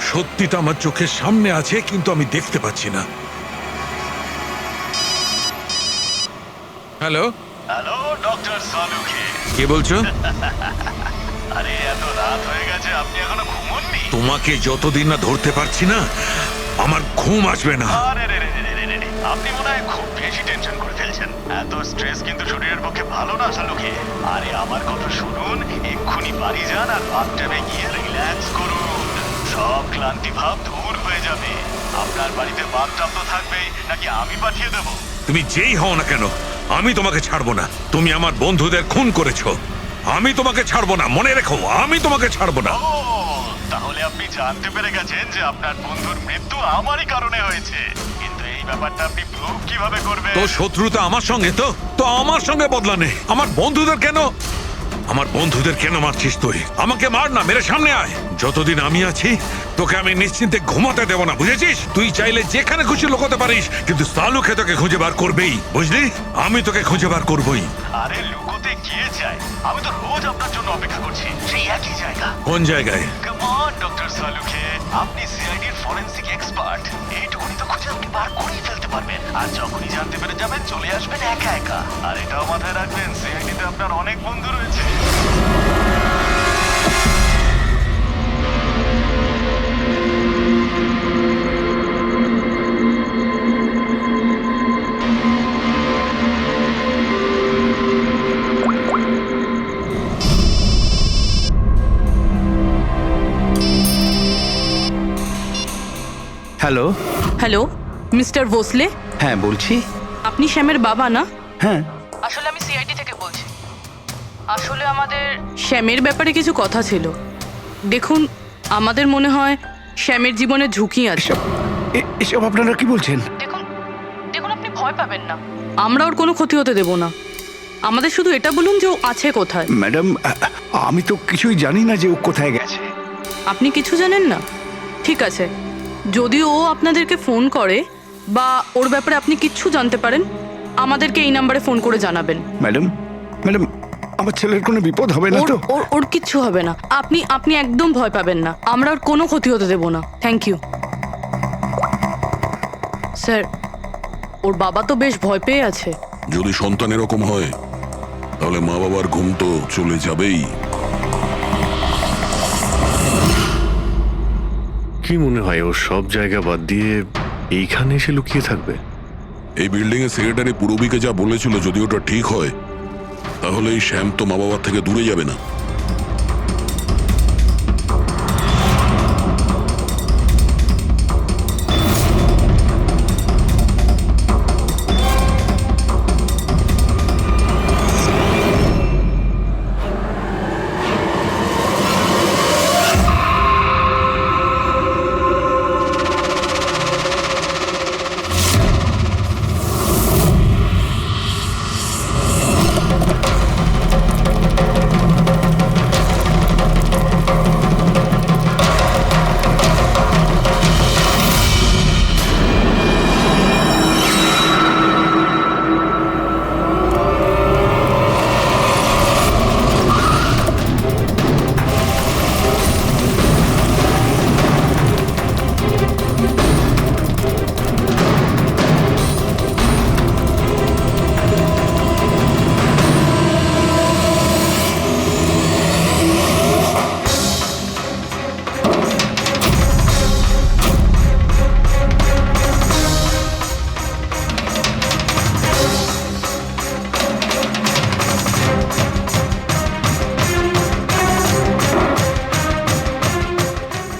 Speaker 4: সত্যিটা আমার চোখের সামনে আছে, কিন্তু আমি দেখতে পাচ্ছি না। হ্যালো
Speaker 11: হ্যালো ডক্টর সালুকে,
Speaker 4: কে বলছো?
Speaker 11: আরে এত রাত হয়ে গেছে, আপনি এখনো ঘুমোননি?
Speaker 4: তোমাকে যতদিন না ধরতে পারছি না, আমার ঘুম আসবে না।
Speaker 11: আরে রে রে রে রে রে, আপনি মনে হয় খুব বেশি টেনশন করে ফেলছেন। এত স্ট্রেস কিন্তু শরীরের পক্ষে ভালো না সালুকে। আরে আমার কথা শুনুন, এক্ষুনি বাড়ি যান আর বাথটাবে গিয়ে রিল্যাক্স করুন। সব ক্লান্তি ভাব দূর হয়ে যাবে। আপনার বাড়িতে বাথটাব তো থাকবেই, নাকি আমি পাঠিয়ে দেবো?
Speaker 4: তুমি যেই হও না কেন, আমি তোমাকে ছাড়বো না। তুমি আমার বন্ধুদের খুন করেছো, আমি তোমাকে ছাড়বো না। মনে রেখো, আমি তোমাকে ছাড়বো না।
Speaker 11: ও, তাহলে আপনি জানতে পেরে গেছেন যে আপনার বন্ধুর মৃত্যু আমারই কারণে হয়েছে। কিন্তু এই ব্যাপারটা আপনি প্রুভ কিভাবে করবেন?
Speaker 4: তো শত্রুতা আমার সঙ্গে, তো আমার সঙ্গে বদলা নে। আমার বন্ধুদের কেন মারছিস তুই? আমাকে মার না, মেরে সামনে আয়। যতদিন আমি আছি তোকে আমি নিশ্চিন্তে ঘুমাতে দেব না, বুঝেছিস? তুই চাইলে যেখানে খুশি লুকোতে পারিস, কিন্তু সালুকে তোকে খুঁজে বার করবেই, বুঝলি? আমি তোকে খুঁজে বার করবই।
Speaker 11: আরে লুকোতে গিয়ে চাই, আমি তো রোজ আপনার জন্য অপেক্ষা করছি, সেই একই জায়গা।
Speaker 4: কোন জায়গায়?
Speaker 11: কাম অন ডক্টর সালুকে, আপনি সিআইডির ফরেনসিক এক্সপার্ট। এইটুকুনি তো খুঁজে আপনি বার করেই ফেলতে পারবেন। আর যখনই জানতে পেরে যাবেন, চলে আসবেন একা একা। আর এটাও মাথায় রাখবেন, সিআইডিতে আপনার অনেক বন্ধু রয়েছে।
Speaker 12: Hello
Speaker 8: hello, mister Bhosle.
Speaker 1: হ্যাঁ বলছি।
Speaker 8: আপনি শ্যামের বাবা না?
Speaker 1: হ্যাঁ।
Speaker 8: আসলে আমি সিআইডি থেকে বলছি। আসলে আমাদের শ্যামের ব্যাপারে কিছু কথা ছিল। দেখুন, আমাদের মনে হয় শ্যামের জীবনে ঝুঁকি আছে।
Speaker 1: এসব আপনারা কি বলছেন?
Speaker 8: দেখুন, আপনি ভয় পাবেন না, আমরা ওর কোনো ক্ষতি হতে দেব না। আমাদের শুধু এটা বলুন যে ও আছে কোথায়।
Speaker 1: ম্যাডাম, আমি তো কিছুই জানি না যে ও কোথায় গেছে।
Speaker 8: আপনি কিছু জানেন না? ঠিক আছে, যদি ও আপনাদেরকে ফোন করে বা ওর ব্যাপারে আপনি কিচ্ছু জানতে পারেন, আমাদেরকে এই নাম্বারে ফোন করে জানাবেন।
Speaker 1: ম্যাডাম, আমার ছেলের কোনো বিপদ হবে না তো?
Speaker 8: ওর কিচ্ছু হবে না। আপনি একদম ভয় পাবেন না, আমরা ওর কোনো ক্ষতি হতে দেব না। Thank you sir. ওর বাবা তো বেশ ভয় পেয়ে আছে।
Speaker 7: যদি সন্তান এরকম হয় তাহলে মা বাবার ঘুম তো চলে যাবেই।
Speaker 6: কি মনে হয় ও সব জায়গা বাদ দিয়ে এইখানে এসে লুকিয়ে থাকবে?
Speaker 7: এই বিল্ডিং এর সেক্রেটারি পূরবীকে যা বলেছিল, যদি ওটা ঠিক হয় তাহলে এই শ্যাম তো মা বাবার থেকে দূরে যাবে না।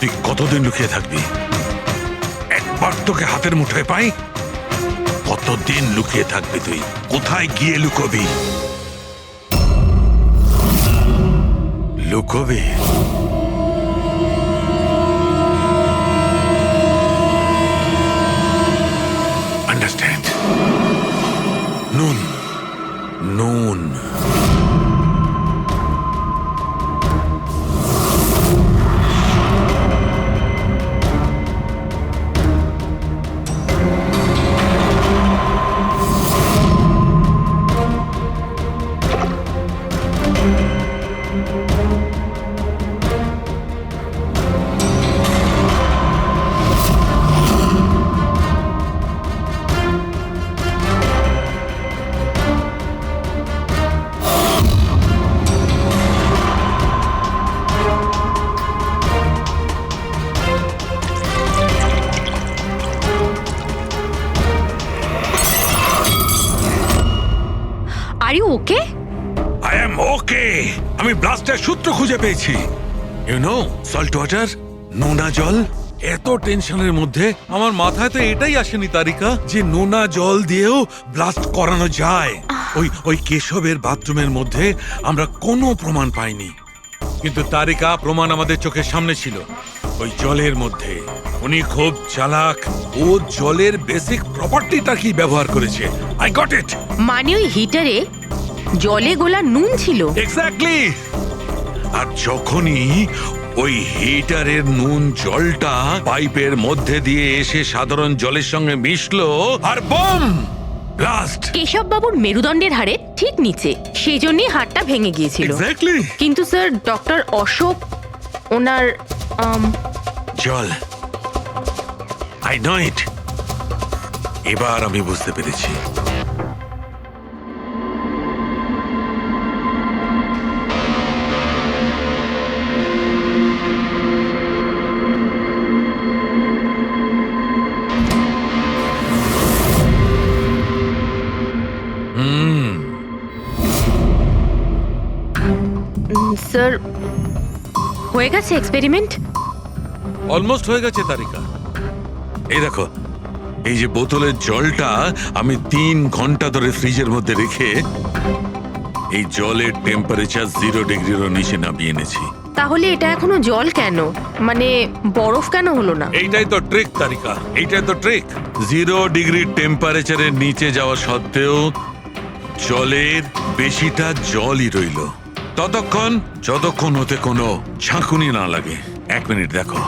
Speaker 4: তুই কতদিন লুকিয়ে থাকবি? একবার তোকে হাতের মুঠোয় পাই, কতদিন লুকিয়ে থাকবি তুই? কোথায় গিয়ে লুকোবি? লুকোবি? আন্ডারস্ট্যান্ড? নুন নুন
Speaker 10: are you okay?
Speaker 4: I am okay. আমি ব্লাস্টের সূত্র খুঁজে পেয়েছি। ইউ নো, সল্ট ওয়াটার, নোনা জল। এত টেনশনের মধ্যে আমার মাথায় তো এটাই আসেনি তারিকা যে নোনা জল দিয়েও ব্লাস্ট করানো যায়। ওই কেশবের বাথরুমের মধ্যে আমরা কোনো প্রমাণ পাইনি, কিন্তু তারিকা প্রমাণ আমাদের চোখের সামনে ছিল। ওই জলের মধ্যে উনি খুব চালাক, ও জলের বেসিক প্রপার্টিটা কি ব্যবহার করেছে। I got it.
Speaker 10: মানে ওই হিটারে জলে গোলা নুন ছিল?
Speaker 4: এক্স্যাক্টলি। আর যখনই ওই হিটারের নুন জলটা পাইপের মধ্যে দিয়ে এসে সাধারণ জলের সঙ্গে মিশলো, আর বম, ব্লাস্ট।
Speaker 10: কেশব বাবুর মেরুদণ্ডের হাড়ে ঠিক নিচে, সেই জন্যই হাড়টা ভেঙে গিয়েছিল।
Speaker 4: এক্স্যাক্টলি।
Speaker 10: কিন্তু স্যার, ডক্টর অশোক ওনার
Speaker 4: জল, আই নো ইট। এবার আমি বুঝতে পেরেছি।
Speaker 10: স্যার, হয়ে গেছে এক্সপেরিমেন্ট?
Speaker 4: অলমোস্ট হয়ে গেছে তারিকা। এই দেখো, এই যে বোতলের জলটা আমি 3 ঘন্টা ধরে ফ্রিজের মধ্যে রেখে এই জলের টেম্পারেচার 0 ডিগ্রিরও নিচে নামিয়ে এনেছি।
Speaker 10: তাহলে এটা এখনো জল কেন, মানে বরফ কেন হলো না?
Speaker 4: এইটাই তো ট্রিক তারিকা, এইটাই তো ট্রিক। 0 ডিগ্রি টেম্পারেচারের নিচে যাওয়া সত্ত্বেও জলের বেশিটা জলই রইল ততক্ষণ যতক্ষণ হতে কোনো ঝাঁকুনি না লাগে। 1 মিনিট দেখো।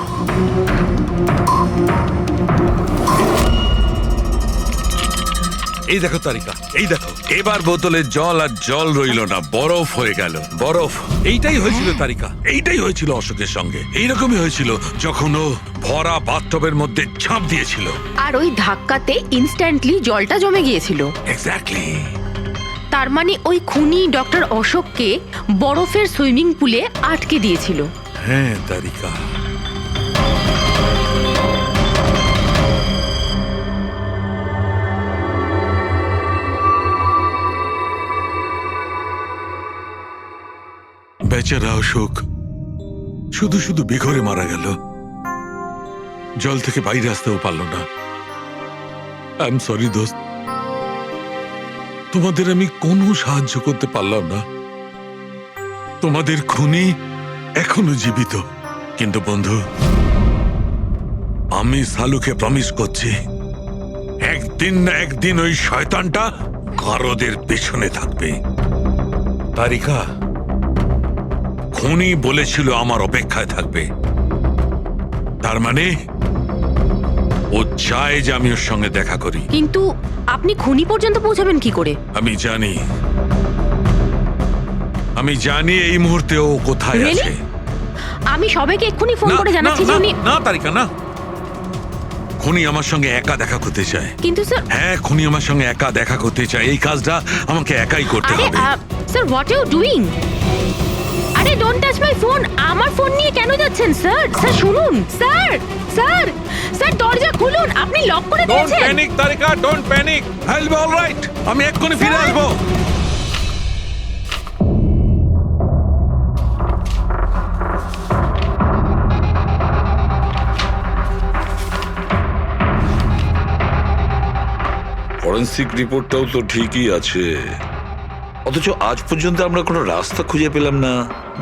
Speaker 4: এই দেখো তারিকা, এই দেখো, এবার বোতলের জল আর জল রইল না, বরফ হয়ে গেল, বরফ। এইটাই হয়েছিল তারিকা, এইটাই হয়েছিল অশোকের সঙ্গে। এইরকমই হয়েছিল যখন ও ভরা বাথটবের মধ্যে ঝাঁপ দিয়েছিল।
Speaker 10: আর ওই ধাক্কাতে ইনস্ট্যান্টলি জলটা জমে গিয়েছিল।
Speaker 4: এক্স্যাক্টলি।
Speaker 10: তার মানে ওই খুনি ডক্টর অশোককে বরফের সুইমিং পুলে আটকে দিয়েছিল।
Speaker 4: হ্যাঁ তারিকা। বেচারা অশোক শুধু শুধু বেঘরে মারা গেল, জল থেকে বাইরে আসতেও পারল না। আই এম সরি দোস্ত, তোমাদের আমি কোনো সাহায্য করতে পারলাম না। তোমাদের খুনি এখনো জীবিত, কিন্তু বন্ধু আমি সালুকে প্রমিস করছি একদিন না একদিন ওই শয়তানটা গারদের পেছনে থাকবে। তারিকা, খুনি বলেছিল আমার অপেক্ষায় থাকবে, তার মানে ও চায় যে আমি ওর সঙ্গে দেখা করি।
Speaker 10: কিন্তু আপনি খুনি পর্যন্ত পৌঁছাবেন কি করে?
Speaker 4: আমি জানি এই মুহূর্তে ও কোথায়
Speaker 10: Really?
Speaker 4: আছে।
Speaker 10: আমি সবাইকে এক্ষুনি ফোন করে জানাচ্ছি যে উনি...
Speaker 4: না তারিকা, না। খুনি আমার সঙ্গে একা দেখা করতে চায়।
Speaker 10: কিন্তু স্যার...
Speaker 4: হ্যাঁ, খুনি আমার সঙ্গে একা দেখা করতে চায়। এই কাজটা আমাকে একাই করতে হবে।
Speaker 10: Sir, what you doing? আরে ডোন্ট টাচ মাই ফোন। আমার ফোন নিয়ে কেন যাচ্ছেন স্যার? স্যার শুনুন, স্যার স্যার স্যার দরজা খুলুন, আপনি লক করে
Speaker 4: ডোন্ট
Speaker 10: দিয়েছেন।
Speaker 4: Panic Tarika, don't panic. I will be alright. আমি এক্ষুনি ফিরে আসবো।
Speaker 9: ফরেন্সিক রিপোর্টটাও তো ঠিকই আছে, অথচ আজ পর্যন্ত আমরা কোনো রাস্তা খুঁজে পেলাম না।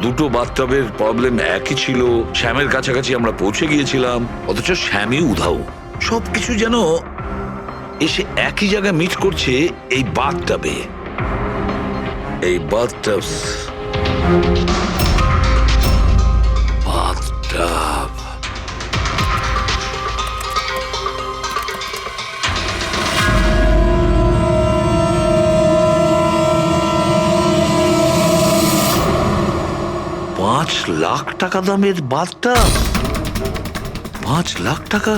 Speaker 9: দুটো বাথটবের প্রবলেম একই ছিল, শ্যামের কাছাকাছি আমরা পৌঁছে গিয়েছিলাম, অথচ শ্যামই উধাও। সবকিছু যেন এসে একই জায়গায় মিট করছে এই বাথটবে। এই বাথটব বাথটব লাখ টাকা দামের বাথটব। 5 লাখ টাকা।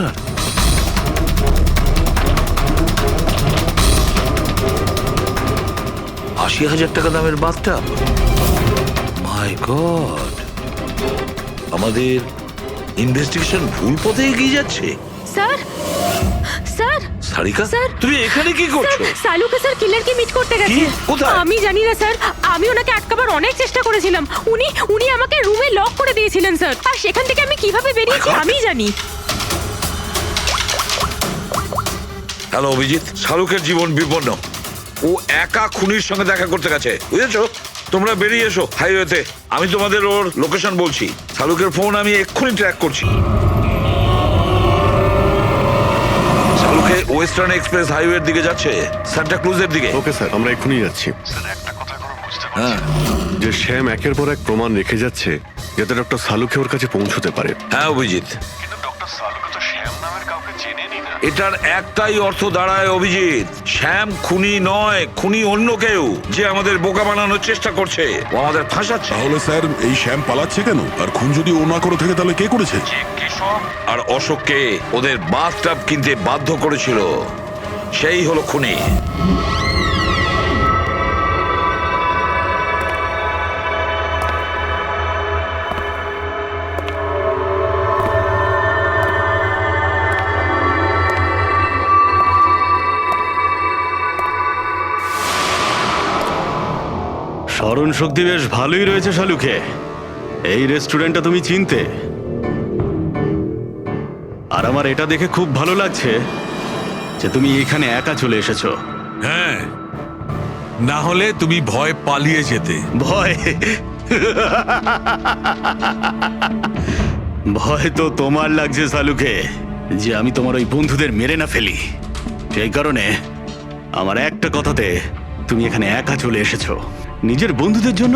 Speaker 9: $80,000 দামের বাথটব। মাই গড, আমাদের ইনভেস্টিগেশন ভুল পথে এগিয়ে যাচ্ছে।
Speaker 10: স্যার স্যার
Speaker 9: সারিকা,
Speaker 10: স্যার,
Speaker 9: তুমি এখানে কি করছো?
Speaker 10: সালুকে স্যার কিলারকে মিট করতে গেছে।
Speaker 9: কোথায়?
Speaker 10: আমি জানি না স্যার, আমি ওনাকে আটকাবার অনেক চেষ্টা করেছিলাম। উনি আমাকে রুমে লক করে দিয়েছিলেন স্যার, আর সেখান থেকে আমি কিভাবে বেরিয়েছি আমি জানি।
Speaker 9: হ্যালো অভিজিৎ, শাহরুখের জীবন বিপন্ন। ও একা খুনির সঙ্গে দেখা করতে গেছে, বুঝেছো? তোমরা বেরিয়ে এসো হাইওয়েতে, আমি তোমাদের ওর লোকেশন বলছি। শাহরুখের ফোন আমি এক্ষুনি ট্র্যাক করছি। শাহরুখে ওয়েস্টার্ন এক্সপ্রেস হাইওয়ের দিকে যাচ্ছে, সান্টা ক্রুজের দিকে।
Speaker 6: ওকে স্যার, আমরা এক্ষুনি যাচ্ছি।
Speaker 9: হ্যাঁ,
Speaker 6: যে শ্যাম একের পর এক প্রমাণ রেখে যাচ্ছে যাতে ডক্টর সালুকে ওর কাছে পৌঁছতে পারে।
Speaker 9: হ্যাঁ অভিজিৎ, এটার একটাই অর্থ দাঁড়ায় অভিজিৎ, শ্যাম খুনি নয়, খুনি অন্য কেউ, যে আমাদের বোকা বানানোর চেষ্টা করছে, ও আমাদের ফাঁসাচ্ছে।
Speaker 7: তাহলে স্যার এই শ্যাম পালাচ্ছে কেন? আর খুন যদি ও না করে থাকে তাহলে কে করেছে?
Speaker 9: আর অশোককে ওদের বাথটব কিনতে বাধ্য করেছিল, সেই হলো খুনি।
Speaker 12: স্মরণ শক্তি বেশ ভালোই রয়েছে শালুকে। এই রেস্টুরেন্টটা তুমি চিনতে, আর আমার এটা দেখে খুব ভালো লাগছে যে তুমি এখানে একা চলে এসেছো।
Speaker 4: হ্যাঁ, না হলে তুমি ভয় পালিয়ে যেতে।
Speaker 12: ভয়? ভয় তো তোমার লাগছে সালুকে, যে আমি তোমার ওই বন্ধুদের মেরে না ফেলি। সেই কারণে আমার একটা কথাতে তুমি এখানে একা চলে এসেছো। নিজের বন্ধুদের জন্য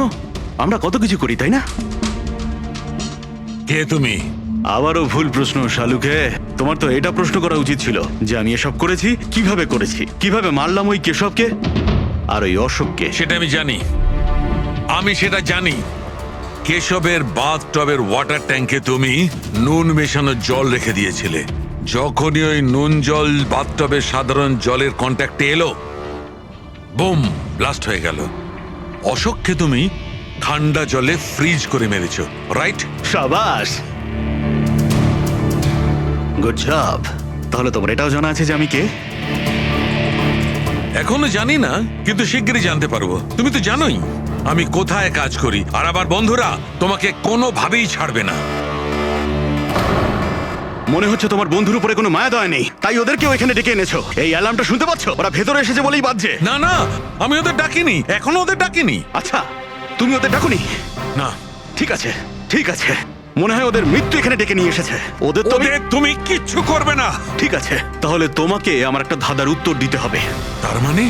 Speaker 12: আমরা কত কিছু করি, তাই না?
Speaker 4: কে তুমি?
Speaker 12: আবারও ভুল প্রশ্ন শালুকে। তোমার তো এটা প্রশ্ন করা উচিত ছিল যে আমি এসব করেছি, কিভাবে মারলাম ওই কেশবকে আর ওই অশোককে।
Speaker 4: সেটা আমি সেটা জানি। কেশবের বাথটবের ওয়াটার ট্যাঙ্কে তুমি নুন মেশানো জল রেখে দিয়েছিলে। যখনই ওই নুন জল বাথটবের সাধারণ জলের কন্ট্যাক্টে এলো, বুম, ব্লাস্ট হয়ে গেল। অশোককে তুমি ঠান্ডা জলে ফ্রিজ করে মেরেছো, রাইট?
Speaker 12: শাবাশ, গুড জব। তাহলে তোমার এটাও জানা আছে যে আমি কে?
Speaker 4: এখনো জানি না, কিন্তু শিগগিরই জানতে পারবো। তুমি তো জানোই আমি কোথায় কাজ করি, আর আমার বন্ধুরা তোমাকে কোনোভাবেই ছাড়বে না।
Speaker 12: মনে হচ্ছে তোমার বন্ধুর উপরে কোনো মায়া দয়া নেই, তাই ওদেরকেও এখানে ডেকে এনেছো। এই অ্যালার্মটা শুনতে পাচ্ছ? ওরা ভেতরে এসেছে বলেই বাজছে।
Speaker 4: না না, আমি ওদের ডাকিনি, এখনো ওদের ডাকিনি।
Speaker 12: আচ্ছা, তুমি ওদের ডাকুনি?
Speaker 4: না।
Speaker 12: ঠিক আছে, ঠিক আছে। মনে হয় ওদের মৃত্যু এখানে ডেকে নিয়ে এসেছে। ওদের
Speaker 4: তুমি কিচ্ছু করবে না।
Speaker 12: ঠিক আছে, তাহলে তোমাকে আমার একটা ধাঁধার উত্তর দিতে হবে।
Speaker 4: তার মানে?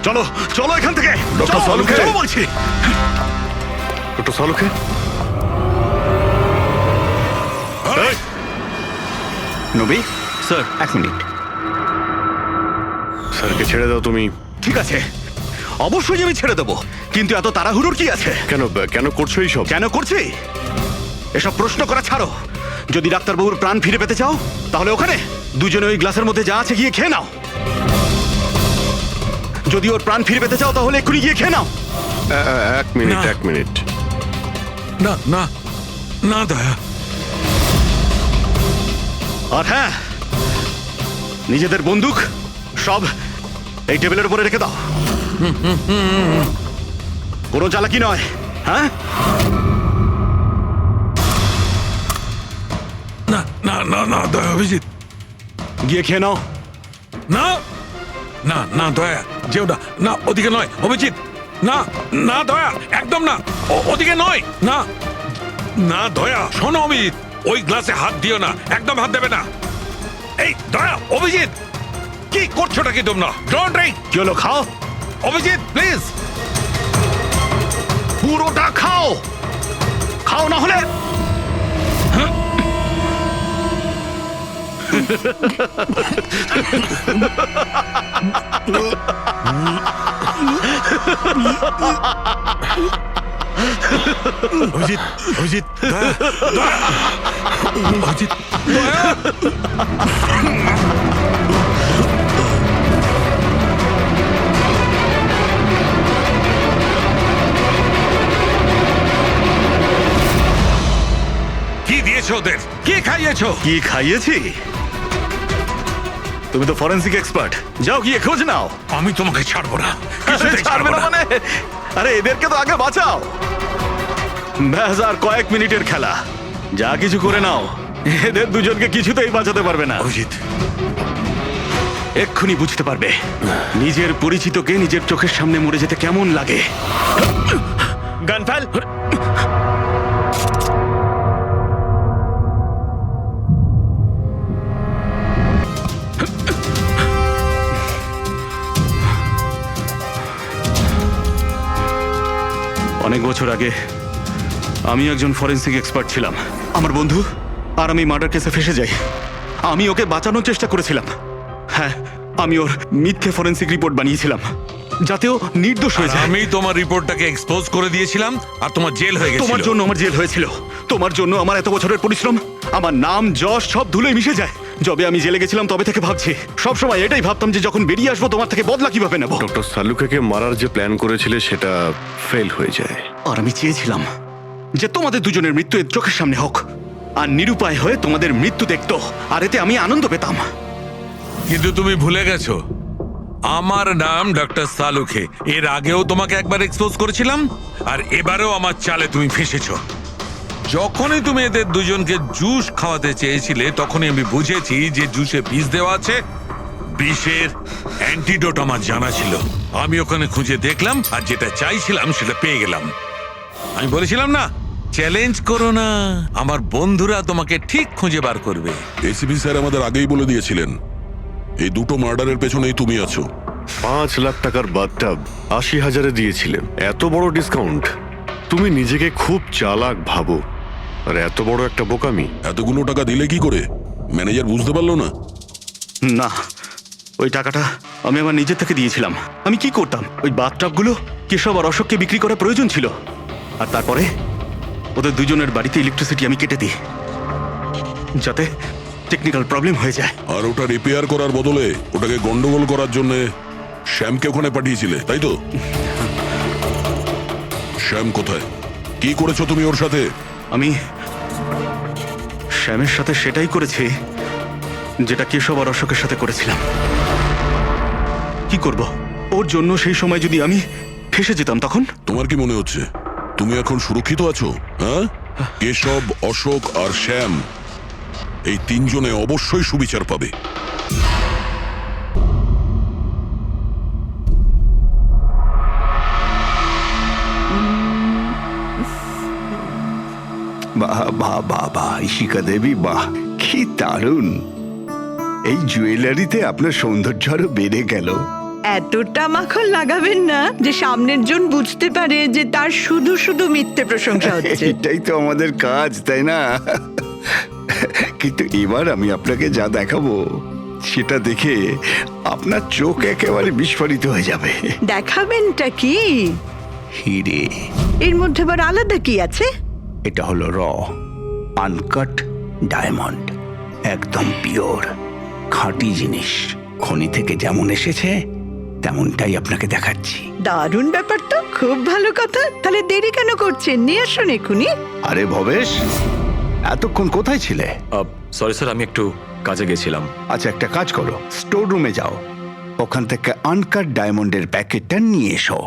Speaker 12: চলো চলো এখান থেকে।
Speaker 6: ডক্টর সালুকে,
Speaker 12: চলো বলছি।
Speaker 6: ডক্টর সালুকে,
Speaker 1: নবী স্যার, 1 মিনিট।
Speaker 6: স্যারকে ছেড়ে দাও তুমি।
Speaker 12: ঠিক আছে, অবশ্যই আমি ছেড়ে দেবো, কিন্তু এত তাড়াহুড়োর কি আছে?
Speaker 6: কেন করছো এইসব?
Speaker 12: কেন করছি এসব প্রশ্ন করা ছাড়ো। যদি ডাক্তারবাবুর প্রাণ ফিরে পেতে চাও, তাহলে ওখানে দুজনে ওই গ্লাসের মধ্যে যা আছে গিয়ে খেয়ে নাও। যদি ওর প্রাণ ফিরে পেতে চাও, তাহলে এক্ষুনি গিয়ে খেয়ে নাও।
Speaker 6: 1 মিনিট।
Speaker 4: না না না দয়া।
Speaker 12: আর হ্যাঁ, নিজেদের বন্দুক সব এই টেবিলের উপরে রেখে দাও। কোনো চালাকি নয়, হ্যাঁ?
Speaker 4: না না না না দয়া, অভিজিৎ
Speaker 12: গিয়ে খেয়ে নাও।
Speaker 4: না না না দয়া, যেও না, না ওদিকে নয় অভিজিৎ, না না দয়া, একদম না, ওদিকে নয়, না না দয়া। শোনো অভিজিৎ, ওই গ্লাসে হাত দিও না, একদম হাত দেবে না। এই দয়া, অভিজিৎ কি করছোটা কি তোমরা? Don't drink.
Speaker 12: কি হলো, খাও।
Speaker 4: অভিজিৎ প্লিজ,
Speaker 12: পুরোটা খাও, খাও না হলে।
Speaker 4: অভিজিৎ, অভিজিৎ, দয়া, দয়া, অভিজিৎ, দয়া। কি দিয়েছো ওদের? কি খাইয়েছো?
Speaker 12: কি খাইয়েছি? তুমি তো ফরেন্সিক এক্সপার্ট, যাও গিয়ে খোঁজ নাও।
Speaker 4: আমি তোমাকে ছাড়বো না।
Speaker 12: ছাড়বে না মানে? আরে এদেরকে তো আগে বাঁচাও। ব্যাস, আর কয়েক মিনিটের খেলা, যা কিছু করে নাও। এদের দুজনকে কিছুতেই বাঁচাতে পারবে না।
Speaker 4: অভিজিৎ,
Speaker 12: এক্ষুনি বুঝতে পারবে নিজের পরিচিতকে নিজের চোখের সামনে মরে যেতে কেমন লাগে। গান ফেল। অনেক বছর আগে আমি একজন ফরেন্সিক এক্সপার্ট ছিলাম। আমার বন্ধু আর আমি মার্ডার কেসে ফেসে যাই। আমি ওকে বাঁচানোর চেষ্টা করেছিলাম। হ্যাঁ, আমি ওর মিথ্যে ফরেন্সিক রিপোর্ট বানিয়েছিলাম যাতে ও নির্দোষ হয়ে যায়।
Speaker 4: আমি তোমার রিপোর্টটাকে এক্সপোজ করে দিয়েছিলাম আর তোমার জেল হয়ে গেছিল।
Speaker 12: তোমার জন্য আমার জেল হয়েছিল। তোমার জন্য আমার এত বছরের পরিশ্রম, আমার নাম যশ সব ধুলোয় মিশে যায়। যবে আমি জেলে গেছিলাম তবে থেকে ভাবছি, সব সময় এটাই ভাবতাম যে যখন বেরিয়ে আসবো তোমার থেকে বদলা কিভাবে নেব।
Speaker 6: ডক্টর সালুকে মারার যে প্ল্যান করেছিলে সেটা ফেল হয়ে যায়।
Speaker 12: আর আমি চেয়েছিলাম যে তোমাদের দুজনের মৃত্যু এর চোখের সামনে হোক, আর নিরুপায় হয়ে তোমাদের মৃত্যু দেখতো, আর এতে আমি আনন্দ পেতাম।
Speaker 4: কিন্তু তুমি ভুলে গেছো, আমার নাম ডক্টর সালুকে। এর আগেও তোমাকে একবার এক্সপোজ করেছিলাম, আর এবারেও আমার চালে তুমি ফেঁসেছো। যখনই তুমি এদের দুজনকে জুস খাওয়াতে চেয়েছিলে, তখনই আমি বুঝেছি যে জুসে বিষ দেওয়া আছে বিষের অ্যান্টিডোট আমার জানা ছিল। আমি ওখানে খুঁজে দেখলাম, আর যেটা চাইছিলাম সেটা পেয়ে গেলাম। আমি বলেছিলাম না, চ্যালেঞ্জ করো না, আমার বন্ধুরা তোমাকে ঠিক খুঁজে বার করবে।
Speaker 7: এসিপি স্যার আমাদের আগেই বলে দিয়েছিলেন এই দুটো মার্ডারের পেছনেই তুমি আছো।
Speaker 6: 5 লাখ টাকার বাথটাব 80,000-এ দিয়েছিলে। এত বড় ডিসকাউন্ট! তুমি নিজেকে খুব চালাক ভাবো, আর এত বড় একটা বোকামি।
Speaker 7: এতগুলো টাকা দিলে কি করে? ম্যানেজার বুঝতে পারলো না?
Speaker 12: না, ওই টাকাটা আমি আমার নিজের থেকে দিয়েছিলাম। আমি কি করতাম, ওই বাথটাবগুলো কেশব আর অশোককে বিক্রি করা প্রয়োজন ছিল, আর তারপরে ওদের দুজনের বাড়িতে ইলেকট্রিসিটি আমি কেটে দিই, যাতে টেকনিক্যাল প্রবলেম হয়ে যায়।
Speaker 7: আর ওটা রিপেয়ার করার বদলে ওটাকে গন্ডগোল করার জন্য শ্যামকে ওখানে পাঠিয়েছিলে, তাই তো? শ্যাম কোথায়? কি করেছো তুমি ওর সাথে?
Speaker 12: আমি শ্যামের সাথে সেটাই করেছি যেটা কেশব আর অশোকের সাথে করেছিলাম। কি করব, ওর জন্য সেই সময় যদি আমি ফেসে যেতাম তখন?
Speaker 7: তোমার কি মনে হচ্ছে তুমি এখন সুরক্ষিত আছো? হ্যাঁ, কেশব, অশোক আর শ্যাম, এই তিনজনে অবশ্যই সুবিচার পাবে।
Speaker 1: বাহ বাহ বাহ বাহ, ইশিকা দেবী, বাহ, কি দারুণ! এই জুয়েলারিতে আপনার সৌন্দর্য আরো বেড়ে গেল।
Speaker 2: এতটা মাখন লাগাবেন না যে সামনের জন বুঝতে পারে যে তার শুধু শুধু মিথ্যে প্রশংসা হচ্ছে।
Speaker 1: এটাই তো আমাদের কাজ, তাই না? কিন্তু এবার আমি আপনাকে যা দেখাবো সেটা দেখে আপনার চোখ একেবারে বিস্ফোরিত হয়ে যাবে।
Speaker 2: দেখাবেনটা কি?
Speaker 1: হিরে।
Speaker 2: এর মধ্যে আবার আলাদা কি আছে?
Speaker 1: এটা হলো আনকাট ডায়মন্ড, একদম পিওর, খাঁটি জিনিস। খনি থেকে যেমন এসেছে তেমনটাই আপনাকে দেখাচ্ছি।
Speaker 2: দারুণ ব্যাপার তো, খুব ভালো কথা। তাহলে দেরি কেন করছেন, নিয়ে আসুন এক্ষুনি।
Speaker 1: আরে ভবেশ, এতক্ষণ কোথায় ছিলে?
Speaker 3: সরি স্যার, আমি একটু কাজে গেছিলাম।
Speaker 1: আচ্ছা, একটা কাজ করো, স্টোর রুমে যাও, ওখান থেকে আনকাট ডায়মন্ডের প্যাকেটটা নিয়ে এসো।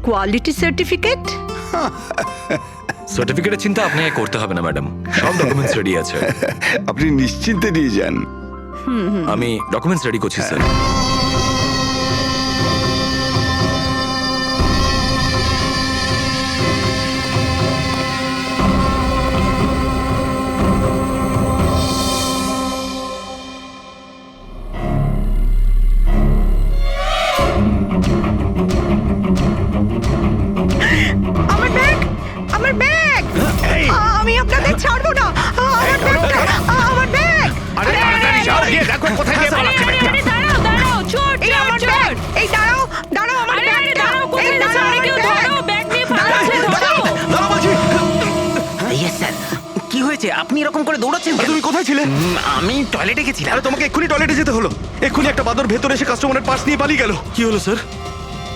Speaker 2: Quality certificate?
Speaker 3: সার্টিফিকেটের চিন্তা আপনাকে করতে হবে না ম্যাডাম, সব ডকুমেন্টস রেডি আছে।
Speaker 1: আপনি নিশ্চিন্তে নিয়ে যান।
Speaker 3: আমি ডকুমেন্টস রেডি করছি স্যার।
Speaker 2: আমার ব্যাগ! আমি আপনাদের ছাড়বো না। আমার ব্যাগটা! আমার ব্যাগ!
Speaker 12: দেখো কোথায় গিয়ে পালাচ্ছে।
Speaker 13: দাঁড়াও, চোর,
Speaker 2: এই আমার ব্যাগ! এই দাঁড়াও, দাঁড়াও, আমার ব্যাগটা! এই দাঁড়াও, আমার ব্যাগ!
Speaker 13: ব্যাগ নিয়ে পালাচ্ছে, ধরো।
Speaker 14: Yes sir. কি হয়েছে, আপনি এরকম করে দৌড়াচ্ছেন?
Speaker 12: তুমি কোথায় ছিলে?
Speaker 14: আমি টয়লেটে গেছিলাম।
Speaker 12: আরে তোমাকে এক্ষুনি টয়লেটে যেতে হলো। এক্ষুনি একটা বাদর ভেতরে এসে কাস্টমারের পার্স নিয়ে পালিয়ে গেল।
Speaker 3: কি হলো স্যার?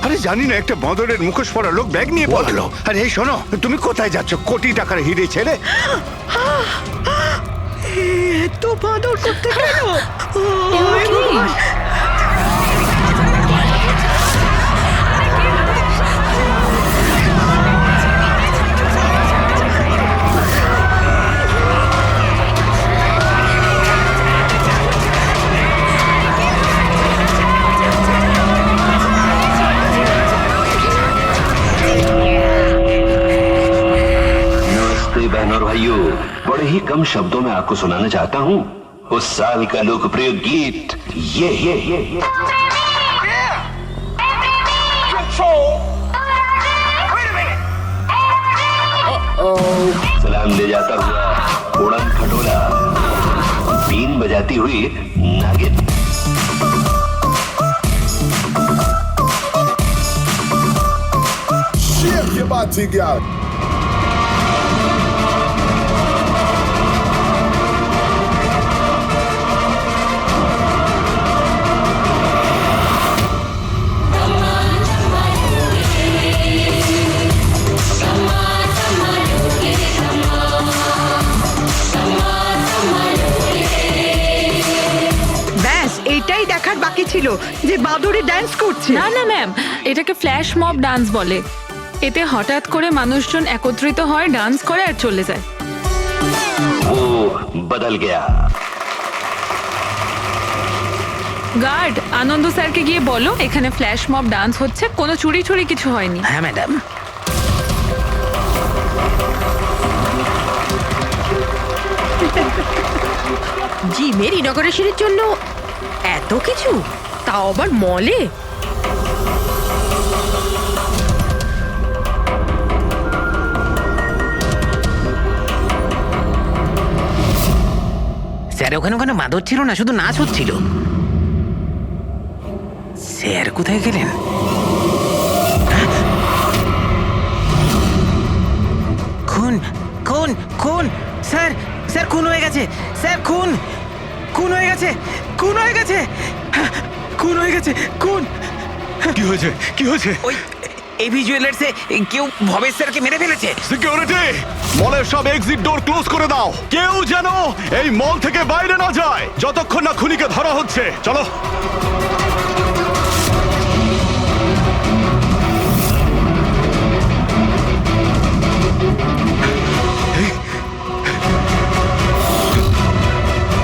Speaker 1: আরে জানি না, একটা বাঁদরের মুখোশ পরা লোক ব্যাগ নিয়ে পালালো। আরে এই শোনো, তুমি কোথায় যাচ্ছ কোটি টাকার হিরে ছেড়ে?
Speaker 2: এত বাদর করতে গেল?
Speaker 15: बहनों और भाइयों, बड़े ही कम शब्दों में आपको सुनाना चाहता हूँ उस साल का लोकप्रिय गीत ये सलाम ले जाता हुआ उड़न खटोला, बीन बजाती हुई नागिन।
Speaker 16: Shake your body, girl.
Speaker 2: গিয়েছিল যে বাদরে ডান্স করছে।
Speaker 13: না না ম্যাম, এটাকে ফ্ল্যাশ মব ডান্স বলে। এতে হঠাৎ করে মানুষজন একত্রিত হয়, ডান্স করে আর চলে যায়।
Speaker 15: वो बदल गया।
Speaker 13: গার্ড, আনন্দ স্যারকে গিয়ে বলো এখানে ফ্ল্যাশ মব ডান্স হচ্ছে, কোনো চুরি চুরি কিছু হয়নি।
Speaker 14: হ্যাঁ ম্যাডাম।
Speaker 10: জিমের ইনগরেশনের জন্য এত কিছু, তাও আবার মলে।
Speaker 14: স্যার ওখানে ওখানে মাদর ছিল না, শুধু নাচ হচ্ছিল। স্যার কোথায় গেলেন? খুন খুন খুন স্যার, স্যার খুন হয়ে গেছে, স্যার খুন খুন হয়ে গেছে, খুন হয়ে গেছে, খুন হয়ে গেছে, খুন।
Speaker 1: কি হয়েছে, কি হয়েছে?
Speaker 14: ওই এভি জুয়েলার্সে কেউ ভবেশ স্যারকে মেরে ফেলেছে।
Speaker 11: সিকিউরিটি, মলের সব এক্সিট ডোর ক্লোজ করে দাও। কেউ যেন এই মল থেকে বাইরে না যায় যতক্ষণ না খুনিকে ধরা হচ্ছে। চলো।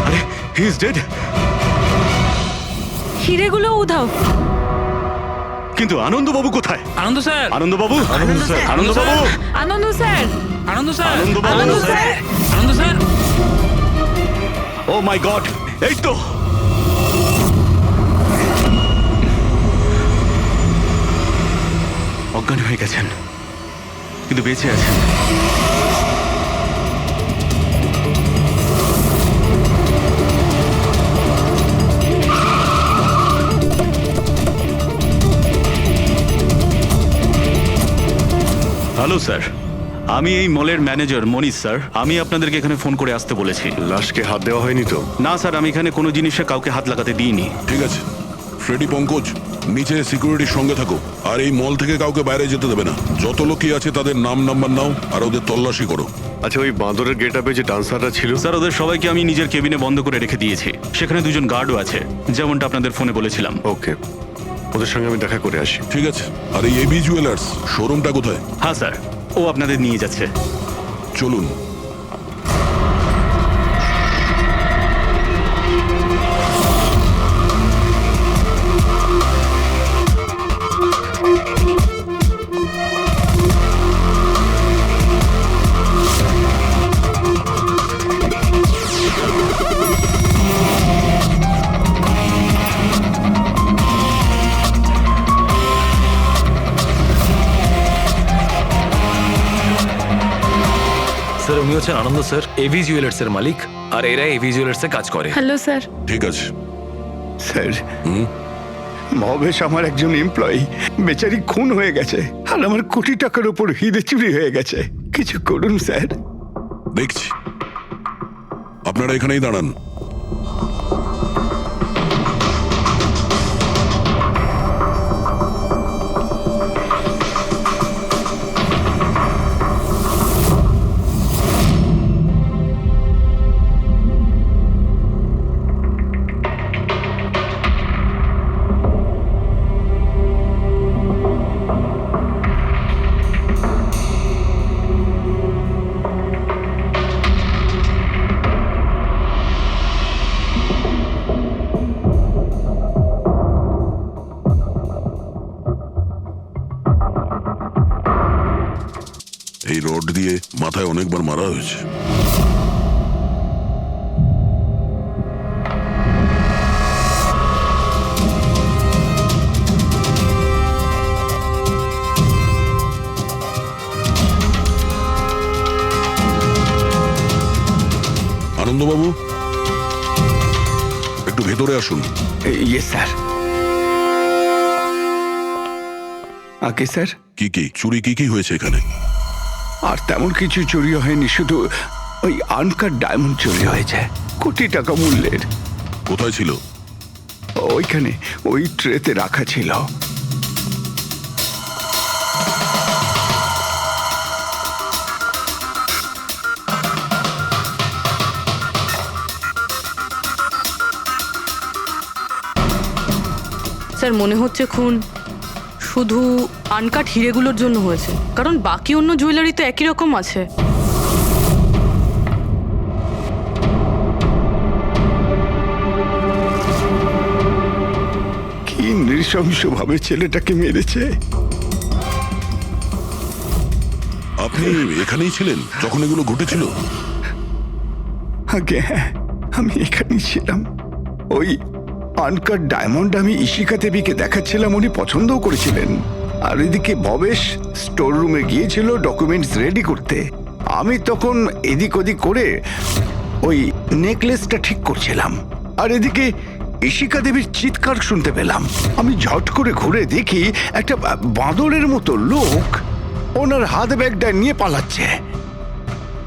Speaker 1: আরে হি ইজ ডেড।
Speaker 13: হিরেগুলো উধাও।
Speaker 11: কিন্তু আনন্দবাবু কোথায়?
Speaker 3: আনন্দ স্যার,
Speaker 11: আনন্দবাবু, আনন্দবাবু,
Speaker 13: আনন্দ স্যার,
Speaker 3: আনন্দ স্যার,
Speaker 11: আনন্দবাবু,
Speaker 13: আনন্দ স্যার।
Speaker 3: আনন্দ স্যার।
Speaker 11: ও মাই গড, এই তো।
Speaker 1: অজ্ঞান হয়ে গেছেন কিন্তু বেঁচে আছেন। হ্যালো স্যার, আমি এই মলের ম্যানেজার মনীষ স্যার। আমি আপনাদেরকে এখানে ফোন করে আসতে বলেছি।
Speaker 6: লাশকে হাত দেওয়া হয়নি তো?
Speaker 1: না স্যার, আমি এখানে কোনো জিনিসে কাউকে হাত লাগাতে দিইনি।
Speaker 7: ঠিক আছে ফ্রেডি, পঙ্কজ নিচে সিকিউরিটির সঙ্গে থাকো আর এই মল থেকে কাউকে বাইরে যেতে দেবে না। যত লোকই আছে তাদের নাম নাম্বার নাও আর ওদের তল্লাশি করো।
Speaker 6: আচ্ছা, ওই বাঁদরের গেট আপে যে ডান্সাররা ছিল?
Speaker 1: স্যার ওদের সবাইকে আমি নিজের কেবিনে বন্ধ করে রেখে দিয়েছি। সেখানে দুজন গার্ডও আছে, যেমনটা আপনাদের ফোনে বলেছিলাম।
Speaker 6: ওকে, ওদের সঙ্গে আমি দেখা করে আসি।
Speaker 7: ঠিক আছে। আর এই এবি জুয়েলার্স শোরুমটা কোথায়?
Speaker 1: হ্যাঁ স্যার, ও আপনাদের নিয়ে যাচ্ছে।
Speaker 7: চলুন।
Speaker 3: স্যার উনি হচ্ছেন আনন্দ স্যার, এভি জুয়েলার্সের মালিক, আর এরা এভি জুয়েলার্সে কাজ করে।
Speaker 13: Hello sir.
Speaker 7: ঠিক আছে।
Speaker 1: স্যার, মহেশ আমার একজন এমপ্লয়ি, বেচারি খুন হয়ে গেছে আর আমার কোটি টাকার উপর হিরে চুরি হয়ে গেছে। কিছু করুন স্যার।
Speaker 7: দেখছি, আপনারা এখানেই দাঁড়ান। এই রড দিয়ে মাথায় অনেকবার মারা হয়েছে। আনন্দবাবু একটু ভেতরে আসুন।
Speaker 1: ইয়ে স্যার। আগে স্যার,
Speaker 7: কি কি চুরি কি হয়েছে এখানে?
Speaker 1: আর তেমন কিছু চুরি হয়নি, শুধু ওই আনকাট ডায়মন্ড চুরি হয়েছে, কোটি টাকা মূল্যের।
Speaker 7: কোথায় ছিল?
Speaker 1: ওইখানে ওই ট্রেতে রাখা ছিল।
Speaker 8: স্যার মনে হচ্ছে খুন শুধু আনকাট হিরেগুলোর জন্য হয়েছে, কারণ বাকি অন্য জুয়েলারি তো একই রকম আছে।
Speaker 1: কি নৃশংসভাবে ছেলেটাকে মেরেছে।
Speaker 7: আপনি এখানেই ছিলেন যখন এগুলো ঘটেছিল?
Speaker 1: আগে হ্যাঁ, আমি এখানেই ছিলাম। ওই আনকাট ডায়মন্ড আমি ইশিকা দেবীকে দেখাচ্ছিলাম, উনি পছন্দও করেছিলেন। আর এদিকে ভবেশ স্টোর রুমে গিয়েছিল ডকুমেন্টস রেডি করতে। আমি তখন এদিক ওদিক করে ওই নেকলেসটা ঠিক করছিলাম। আর এদিকে ইশিকা দেবীর চিৎকার শুনতে পেলাম। আমি ঝট করে ঘুরে দেখি একটা বাঁদরের মতো লোক ওনার হাত ব্যাগটা নিয়ে পালাচ্ছে,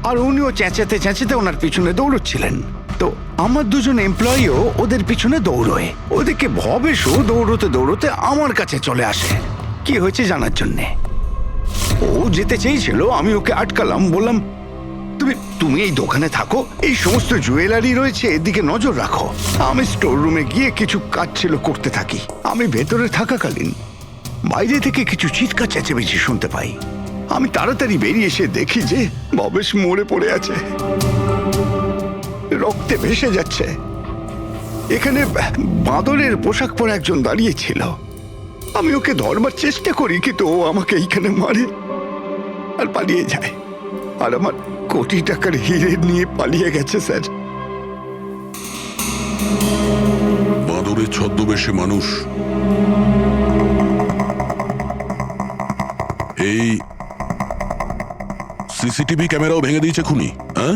Speaker 1: আর উনিও চেঁচাতে চেঁচাতে ওনার পিছনে দৌড়চ্ছিলেন। তো আমার দুজন এমপ্লয়িও ওদের পিছনে দৌড়োয়। ওদিকে ভবেশও দৌড়তে দৌড়তে আমার কাছে চলে আসে কি হয়েছে জানার জন্যে। ও যেতে চেয়েছিল, আমি ওকে আটকালাম, বললাম তুমি এই দোকানে থাকো, এই সমস্ত জুয়েলারি রয়েছে, এদিকে নজর রাখো। আমি স্টোর রুমে গিয়ে কিছু কাজ ছিল করতে থাকি। আমি ভেতরে থাকাকালীন বাইরে থেকে কিছু চিৎকার চেঁচামেচি শুনতে পাই। আমি তাড়াতাড়ি বেরিয়ে এসে দেখি যে ভবেশ মরে পড়ে আছে, রক্তে ভেসে যাচ্ছে। এখানে বাঁদরের পোশাক পরে একজন দাঁড়িয়ে ছিল। আমি ওকে ধরবার চেষ্টা করি, কিন্তু ও আমাকে এইখানে মারে আর পালিয়ে যায়। আর আমার কোটি টাকার হিরে নিয়ে পালিয়ে গেছে স্যার।
Speaker 7: বাঁদরের ছদ্মবেশে মানুষ। এই সিসিটিভি ক্যামেরাও ভেঙে দিয়েছে খুনি, হ্যাঁ?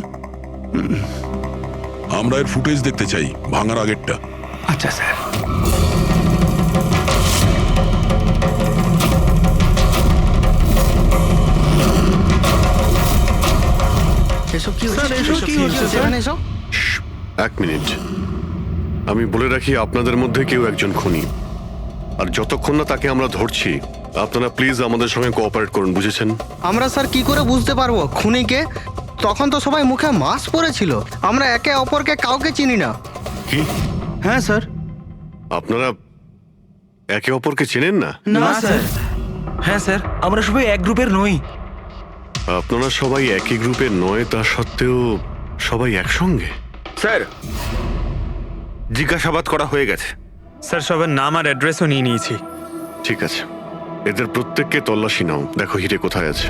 Speaker 7: আমরা এর ফুটেজ দেখতে চাই, ভাঙার আগেরটা।
Speaker 1: আচ্ছা স্যার।
Speaker 6: এক মিনিট, আমি বলে রাখি আপনাদের মধ্যে কেউ একজন খুনি, আর যতক্ষণ না তাকে আমরা ধরছি আপনারা প্লিজ আমাদের সঙ্গে কোঅপারেট করুন, বুঝেছেন?
Speaker 17: আমরা স্যার কি করে বুঝতে পারবো খুনিকে? তখন তো সবাই মুখে মাস্ক পরেছিল, আমরা একে অপরকে কাউকে চিনি না।
Speaker 6: কি?
Speaker 12: হ্যাঁ স্যার।
Speaker 6: আপনারা একে অপরকে চেনেন না?
Speaker 17: না স্যার।
Speaker 3: হ্যাঁ স্যার, আমরা সবাই এক গ্রুপের নই।
Speaker 6: আপনারা সবাই একই গ্রুপের নয়, তা সত্ত্বেও সবাই একসঙ্গে?
Speaker 5: স্যার, জিজ্ঞাসাবাদ করা হয়ে গেছে।
Speaker 3: স্যার, সবার নাম আর অ্যাড্রেসও নিয়ে নিয়েছি।
Speaker 6: ঠিক আছে, এদের প্রত্যেককে তল্লাশি নাও, দেখো হিরে কোথায় আছে।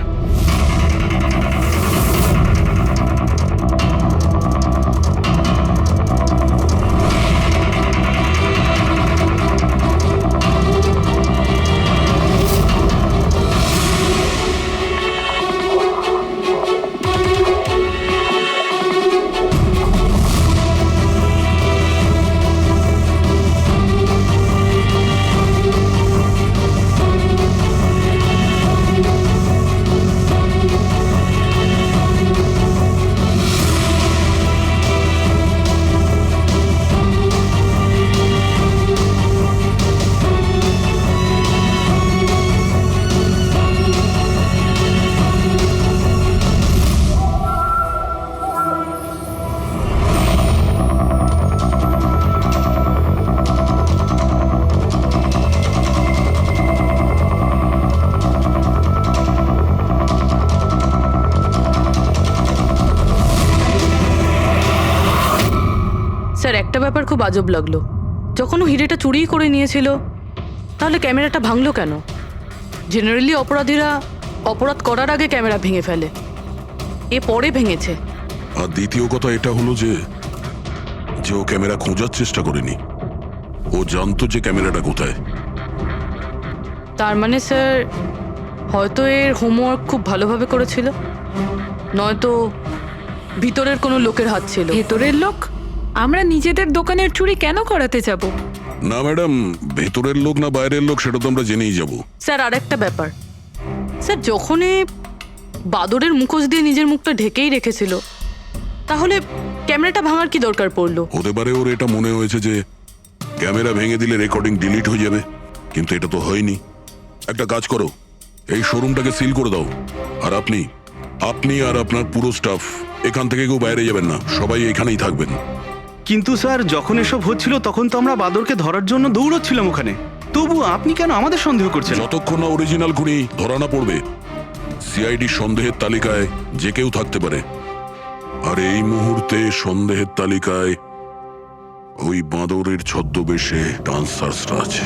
Speaker 8: স্যার, একটা ব্যাপার খুব আজব লাগলো। যখন ও হিরেটা চুরি করে নিয়েছিল, তাহলে ক্যামেরাটা ভাঙলো কেন? জেনারেলি অপরাধীরা অপরাধ করার আগে ক্যামেরা ভেঙে ফেলে, এ পরে ভেঙেছে।
Speaker 7: আর দ্বিতীয় কথা এটা হলো যে ও ক্যামেরা খোঁজার চেষ্টা করেনি, ও জানতো যে ক্যামেরাটা কোথায়।
Speaker 8: তার মানে স্যার, হয়তো এর হোমওয়ার্ক খুব ভালোভাবে করেছিল, নয়তো ভিতরের কোনো লোকের হাত ছিল।
Speaker 13: ভেতরের লোক? আমরা নিজেদের দোকানের চুরি কেন করাতে যাব?
Speaker 7: না ম্যাডাম, ভেতরের লোক না বাইরের লোক সেটা তো আমরা জেনেই যাব।
Speaker 8: স্যার, আর একটা ব্যাপার, স্যার যখন বাদরের মুখোশ দিয়ে নিজের মুখটা ঢেকেই রেখেছিল, তাহলে ক্যামেরাটা ভাঙার কি দরকার পড়লো?
Speaker 7: হতে পারে ওর এটা মনে হয়েছে যে ক্যামেরা ভেঙে দিলে রেকর্ডিং ডিলিট হয়ে যাবে, কিন্তু এটা তো হয়নি। একটা কাজ করো, এই শোরুমটাকে সিল করে দাও, আর আপনি আর আপনার পুরো স্টাফ এখান থেকে কেউ বাইরে যাবেন না, সবাই এখানেই থাকবেন।
Speaker 12: কিন্তু স্যার, যখন এসব হচ্ছিল তখন তো আমরা বাদরকে ধরার জন্য দৌড়চ্ছিলাম ওখানে, তো তবু আপনি কেন আমাদের সন্দেহ করছেন?
Speaker 7: যতক্ষণ না অরিজিনাল খুনি ধরা না পড়বে, সিআইডি সন্দেহের তালিকায় যে কেউ থাকতে পারে। আর এই মুহূর্তে সন্দেহের তালিকায় ওই বাঁদরের ছদ্মবেশে ডান্সার্সরা আছে।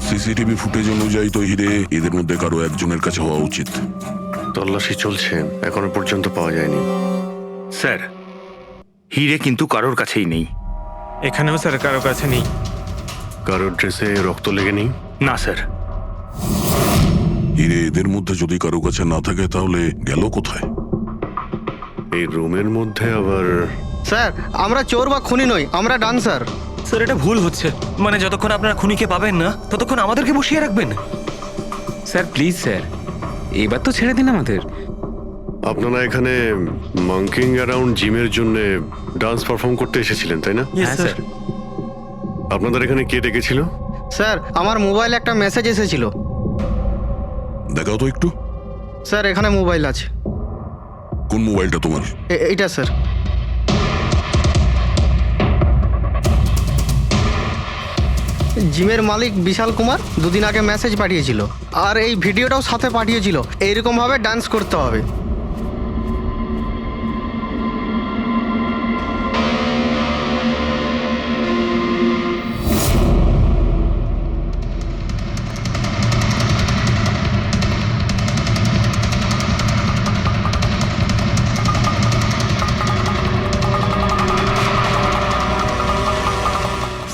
Speaker 7: সিসিটিভি ফুটেজ অনুযায়ী তো হিরে এদের মধ্যে কারো একজনের কাছে হওয়া উচিত।
Speaker 6: তল্লাশি চলছে, এখনো পর্যন্ত পাওয়া যায়নি।
Speaker 5: স্যার, হিরে কিন্তু কারোর কাছেই নেই।
Speaker 3: এখানেও স্যার কারো কাছে নেই।
Speaker 6: কারোর ড্রেসে রক্ত লেগে নেই?
Speaker 5: না স্যার।
Speaker 7: হিরে এদের মধ্যে যদি কারো কাছে না থাকে তাহলে গেল কোথায়?
Speaker 6: এই রুমের মধ্যে আবার?
Speaker 17: স্যার, আমরা চোর বা খুনি নই, আমরা ডান্সার।
Speaker 3: স্যার এটা ভুল হচ্ছে, মানে যতক্ষণ আপনারা খুনিকে পাবেন না ততক্ষণ আমাদেরকে বসিয়ে রাখবেন।
Speaker 14: স্যার প্লিজ স্যার, এবার তো ছেড়ে দিন আমাদের।
Speaker 6: আপনারা এখানে মাঙ্কিং অ্যারাউন্ড জিমের জন্য ডান্স পারফর্ম করতে এসেছিলেন, তাই না?
Speaker 14: হ্যাঁ স্যার।
Speaker 6: আপনাদের এখানে কে ডেকেছিল?
Speaker 17: স্যার, আমার মোবাইলে একটা মেসেজ এসেছিল।
Speaker 7: দেখাও তো একটু।
Speaker 17: স্যার, এখানে মোবাইল আছে।
Speaker 7: কোন মোবাইলটা তোমার?
Speaker 17: এইটা স্যার। জিমের মালিক বিশাল কুমার দুদিন আগে মেসেজ পাঠিয়েছিল, আর এই ভিডিওটাও সাথে পাঠিয়েছিল। এইরকম ভাবে ডান্স করতে হবে।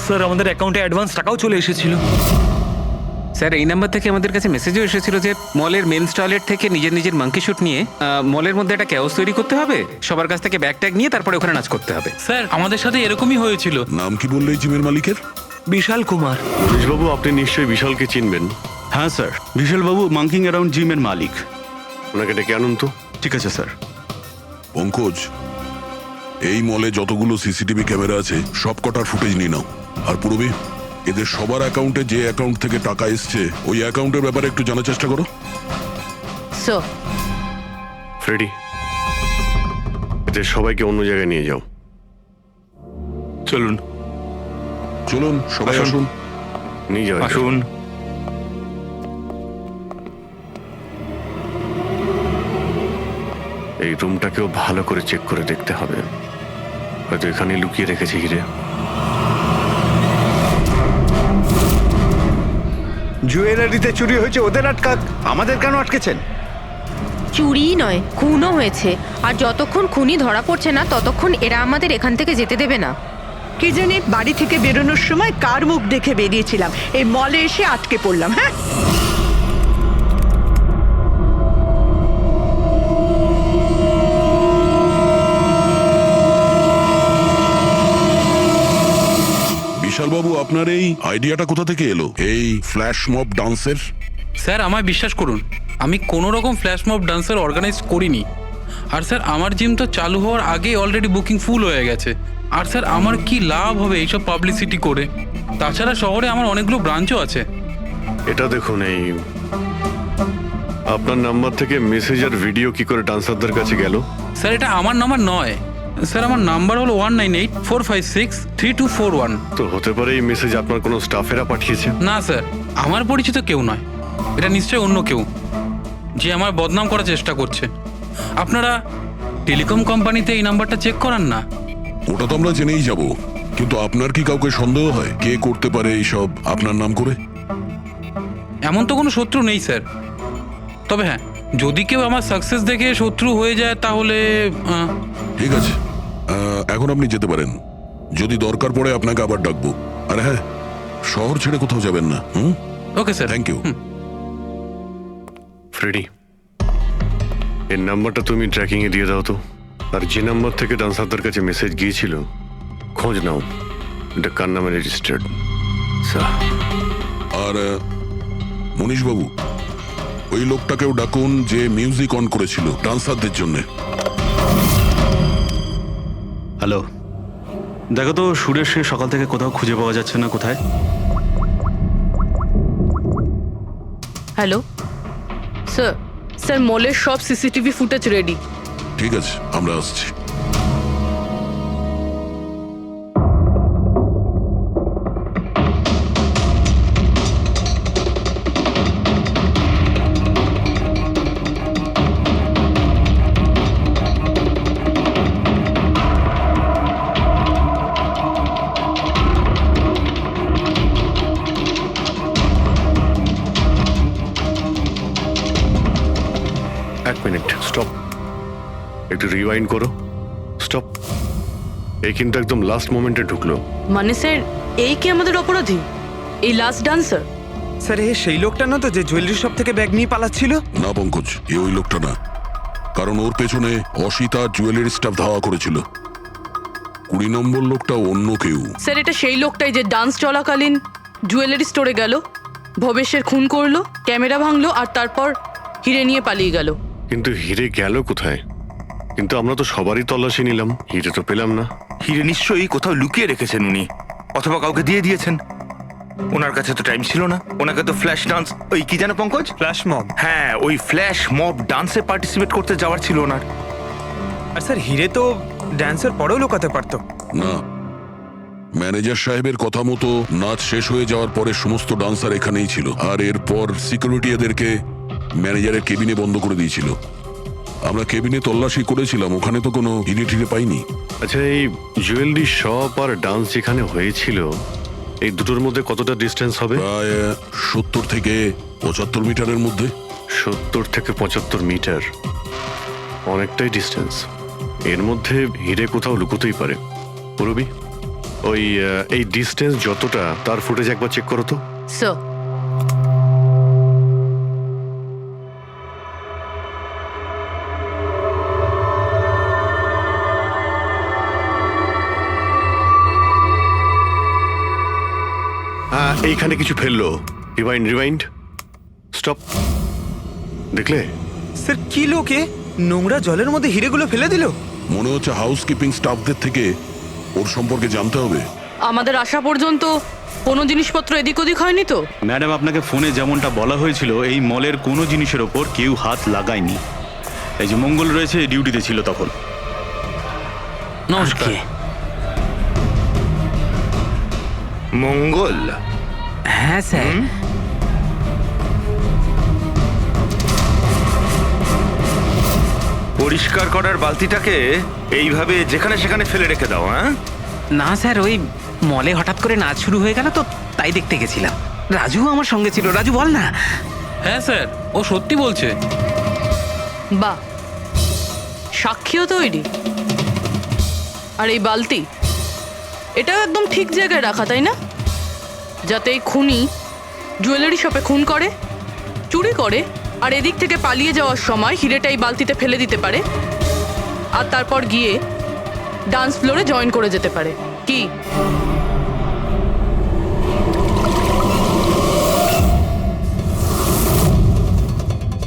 Speaker 3: স্যার আমাদের অ্যাকাউন্টে অ্যাডভান্স টাকাও চলে এসেছিল।
Speaker 14: স্যার এই নাম্বার থেকে আমাদের কাছে মেসেজও এসেছিল যে মলের মেন্স টয়লেট থেকে নিজের নিজের মাঙ্কি শুট নিয়ে মলের মধ্যে একটা ক্যাওস তৈরি করতে হবে, সবার কাছ থেকে ব্যাগ ট্যাগ নিয়ে তারপরে ওখানে নাচ করতে হবে।
Speaker 3: স্যার আমাদের সাথে এরকমই হয়েছিল।
Speaker 7: নাম কি বললে এই জিমের মালিকের?
Speaker 3: বিশাল কুমার।
Speaker 6: মনীশবাবু, আপনি নিশ্চয়ই বিশালকে চিনবেন।
Speaker 12: হ্যাঁ স্যার, বিশালবাবু মাঙ্কিং অ্যারাউন্ড জিমের মালিক।
Speaker 6: ওনাকে ডেকে আনুন তো।
Speaker 12: ঠিক আছে স্যার।
Speaker 7: পঙ্কজ, এই মলে যতগুলো সিসিটিভি ক্যামেরা আছে সব কটার ফুটেজ নিয়ে নাও। আর পূর্বে এদের সবার অ্যাকাউন্টে যে অ্যাকাউন্ট থেকে টাকা এসছে ওই অ্যাকাউন্টের ব্যাপারে একটু জানার চেষ্টা করো।
Speaker 10: স্যার,
Speaker 6: ফ্রেডি, এদের সবাইকে অন্য জায়গায় নিয়ে যাও।
Speaker 5: চলুন
Speaker 7: চলুন সবাই আসুন।
Speaker 6: নিয়ে যাও।
Speaker 5: আসুন।
Speaker 6: এই রুমটাকেও ভালো করে চেক করে দেখতে হবে, হয়তো এখানে লুকিয়ে রেখেছে হিরে।
Speaker 1: জুয়েলারিতে চুরি হয়েছে, ওদের আটকাক, আমাদের কেন আটকেছেন?
Speaker 10: চুরি নয়, খুনও হয়েছে। আর যতক্ষণ খুনি ধরা পড়ছে না ততক্ষণ এরা আমাদের এখান থেকে যেতে দেবে না।
Speaker 2: কি জানি বাড়ি থেকে বেরোনোর সময় কার মুখ দেখে বেরিয়েছিলাম, এই মলে এসে আটকে পড়লাম। হ্যাঁ,
Speaker 7: বিশালবাবু, আপনার এই আইডিয়াটা কোথা থেকে এলো, এই ফ্ল্যাশ মব ডান্সের?
Speaker 18: স্যার আমায় বিশ্বাস করুন, আমি কোনো রকম ফ্ল্যাশ মব ডান্সার অর্গানাইজ করিনি। আর স্যার আমার জিম তো চালু হওয়ার আগে অলরেডি বুকিং ফুল হয়ে গেছে। আর স্যার আমার কি লাভ হবে এইসব পাবলিসিটি করে? তাছাড়া শহরে আমার অনেকগুলো ব্রাঞ্চও আছে।
Speaker 6: এটা দেখুন, এই আপনার নাম্বার থেকে মেসেজ আর ভিডিও কি করে ডান্সারদের কাছে গেল?
Speaker 18: স্যার এটা আমার নাম্বার নয় স্যার, আমার নাম্বার হলো 1984563241।
Speaker 6: তো হতে পারে এই মেসেজ আপনার কোনো স্টাফেরা পাঠিয়েছে?
Speaker 18: না স্যার, আমার পরিচিত কেউ নয়, এটা নিশ্চয়ই অন্য কেউ যে আমার বদনাম করার চেষ্টা করছে। আপনারা টেলিকম কোম্পানিতে এই নাম্বারটা চেক করান না।
Speaker 7: ওটা তো আমরা জেনেই যাব, কিন্তু আপনার কি কাউকে সন্দেহ হয় কে করতে পারে এইসব আপনার নাম করে?
Speaker 18: এমন তো কোনো শত্রু নেই স্যার, তবে হ্যাঁ যদি কেউ আমার সাকসেস দেখে শত্রু হয়ে যায় তাহলে
Speaker 7: ঠিক আছে, এখন আপনি যেতে পারেন। যদি দরকার পড়ে আপনাকে আবার ডাকবো। আর হ্যাঁ, শহর ছেড়ে কোথাও যাবেন না।
Speaker 18: Okay sir.
Speaker 7: Thank you.
Speaker 6: Freddie, এর নাম্বারটা তুমি ট্র্যাকিং এ দিয়ে দাও তো। আর যে নাম্বার থেকে ডান্সারদের কাছে মেসেজ গিয়েছিল খোঁজ নাও, এটা কার নামে রেজিস্টার্ড।
Speaker 7: আর মনীশবাবু, ওই লোকটাকেও ডাকুন যে মিউজিক অন করেছিল ডান্সারদের জন্য।
Speaker 12: হ্যালো, দেখো তো সুরেশকে সকাল থেকে কোথাও খুঁজে পাওয়া যাচ্ছে না। কোথায়?
Speaker 8: হ্যালো স্যার, স্যার মলের সব সিসিটিভি ফুটেজ রেডি।
Speaker 7: ঠিক আছে, আমরা আসছি।
Speaker 6: এক মিনিট, স্টপ। একটু রিওয়াইন্ড করো। স্টপ। এই কিন্তু একদম লাস্ট মোমেন্টে ঢুকলো।
Speaker 8: মানে স্যার এই কি আমাদের অপরাধী, এই লাস্ট ডান্সার?
Speaker 19: স্যার এ সেই লোকটা না তো যে জুয়েলারি শপ থেকে ব্যাগ নিয়ে পালাচ্ছিল?
Speaker 7: না পঙ্কজ, এ ওই লোকটা না, কারণ ওর পেছনে অসিতা জুয়েলারি স্টাফ ধাওয়া করেছিল। 20 নম্বর লোকটা অন্য কেউ।
Speaker 8: স্যার এটা সেই লোকটাই যে ডান্স চলাকালীন জুয়েলারি স্টোরে গেল, ভবেশের খুন করলো, ক্যামেরা ভাঙলো আর তারপর হিরে নিয়ে পালিয়ে গেল।
Speaker 6: কিন্তু হিরে গেল কোথায়? কিন্তু আমরা তো সবারই তল্লাশি নিলাম, হিরে তো পেলাম না।
Speaker 5: হিরে নিশ্চয়ই কোথাও লুকিয়ে রেখেছেন উনি, অথবা কাউকে দিয়ে দিয়েছেন। ওনার কাছে তো টাইম ছিল না, ওনাকে তো ফ্ল্যাশ ডান্স, ওই কি জানো পঙ্কজ,
Speaker 19: ফ্ল্যাশ মব।
Speaker 5: হ্যাঁ, ওই ফ্ল্যাশ মব ডান্সে পার্টিসিপেট করতে যাওয়ার ছিল ওনার।
Speaker 19: আর স্যার হিরে তো ড্যান্সের পরেও লুকাতে পারতো।
Speaker 7: না, ম্যানেজার সাহেবের কথা মতো নাচ শেষ হয়ে যাওয়ার পরে সমস্ত ডান্সার এখানেই ছিল, আর এরপর সিকিউরিটি এদেরকে ম্যানেজারের কেবিনে বন্ধ করে দিয়েছিল। আমরা কেবিনে তল্লাশি করেছিলাম, ওখানে তো কোনো হিরে টিরে পাইনি।
Speaker 6: আচ্ছা, এই জুয়েলারি শপ আর ডান্স যেখানে হয়েছিল, এই দুটোর মধ্যে কতটা ডিস্টেন্স হবে?
Speaker 7: প্রায় 70 থেকে 75 মিটারের মধ্যে।
Speaker 6: 70 থেকে 75 মিটার, অনেকটাই ডিস্টেন্স। এর মধ্যে হিরে কোথাও লুকোতেই পারে। পুরবি, ওই এই ডিস্টেন্স যতটা, তার ফুটেজ একবার চেক করো তো।
Speaker 8: স্যার
Speaker 6: এইখানে কিছু ফেললো। Rewind, rewind, stop. দেখলে?
Speaker 19: স্যার কি লোকে নোংরা জলের মধ্যে হিরেগুলো ফেলে দিল?
Speaker 7: মনে হচ্ছে হাউসকিপিং স্টাফদের থেকে ওর সম্পর্কে জানতে হবে।
Speaker 8: আমাদের আসা পর্যন্ত কোনো জিনিসপত্র এদিক ওদিক হয়নি তো?
Speaker 12: ম্যাডাম, আপনাকে ফোনে যেমনটা বলা হয়েছিল, এই মলের কোনো জিনিসের ওপর কেউ হাত লাগায়নি। এই যে মঙ্গল রয়েছে, ডিউটিতে ছিল তখন।
Speaker 18: নমস্কার।
Speaker 5: মঙ্গল?
Speaker 14: হ্যাঁ স্যার।
Speaker 5: পরিষ্কার করার বালতিটাকে এইভাবে যেখানে সেখানে ফেলে রেখে দাও, হ্যাঁ?
Speaker 14: না স্যার, ওই মলে হঠাৎ করে নাচ শুরু হয়ে গেল তো, তাই দেখতে গেছিলাম। রাজু আমার সঙ্গে ছিল। রাজু বল না।
Speaker 18: হ্যাঁ স্যার, ও সত্যি বলছে।
Speaker 8: বাহ, সাক্ষীও তৈরি। আর এই বালতি, এটাও একদম ঠিক জায়গায় রাখা, তাই না? যাতে এই খুনি জুয়েলারি শপে খুন করে, চুরি করে, আর এদিক থেকে পালিয়ে যাওয়ার সময় হিরেটা এই বালতিতে ফেলে দিতে পারে, আর তারপর গিয়ে ডান্স ফ্লোরে জয়েন করে যেতে পারে। কি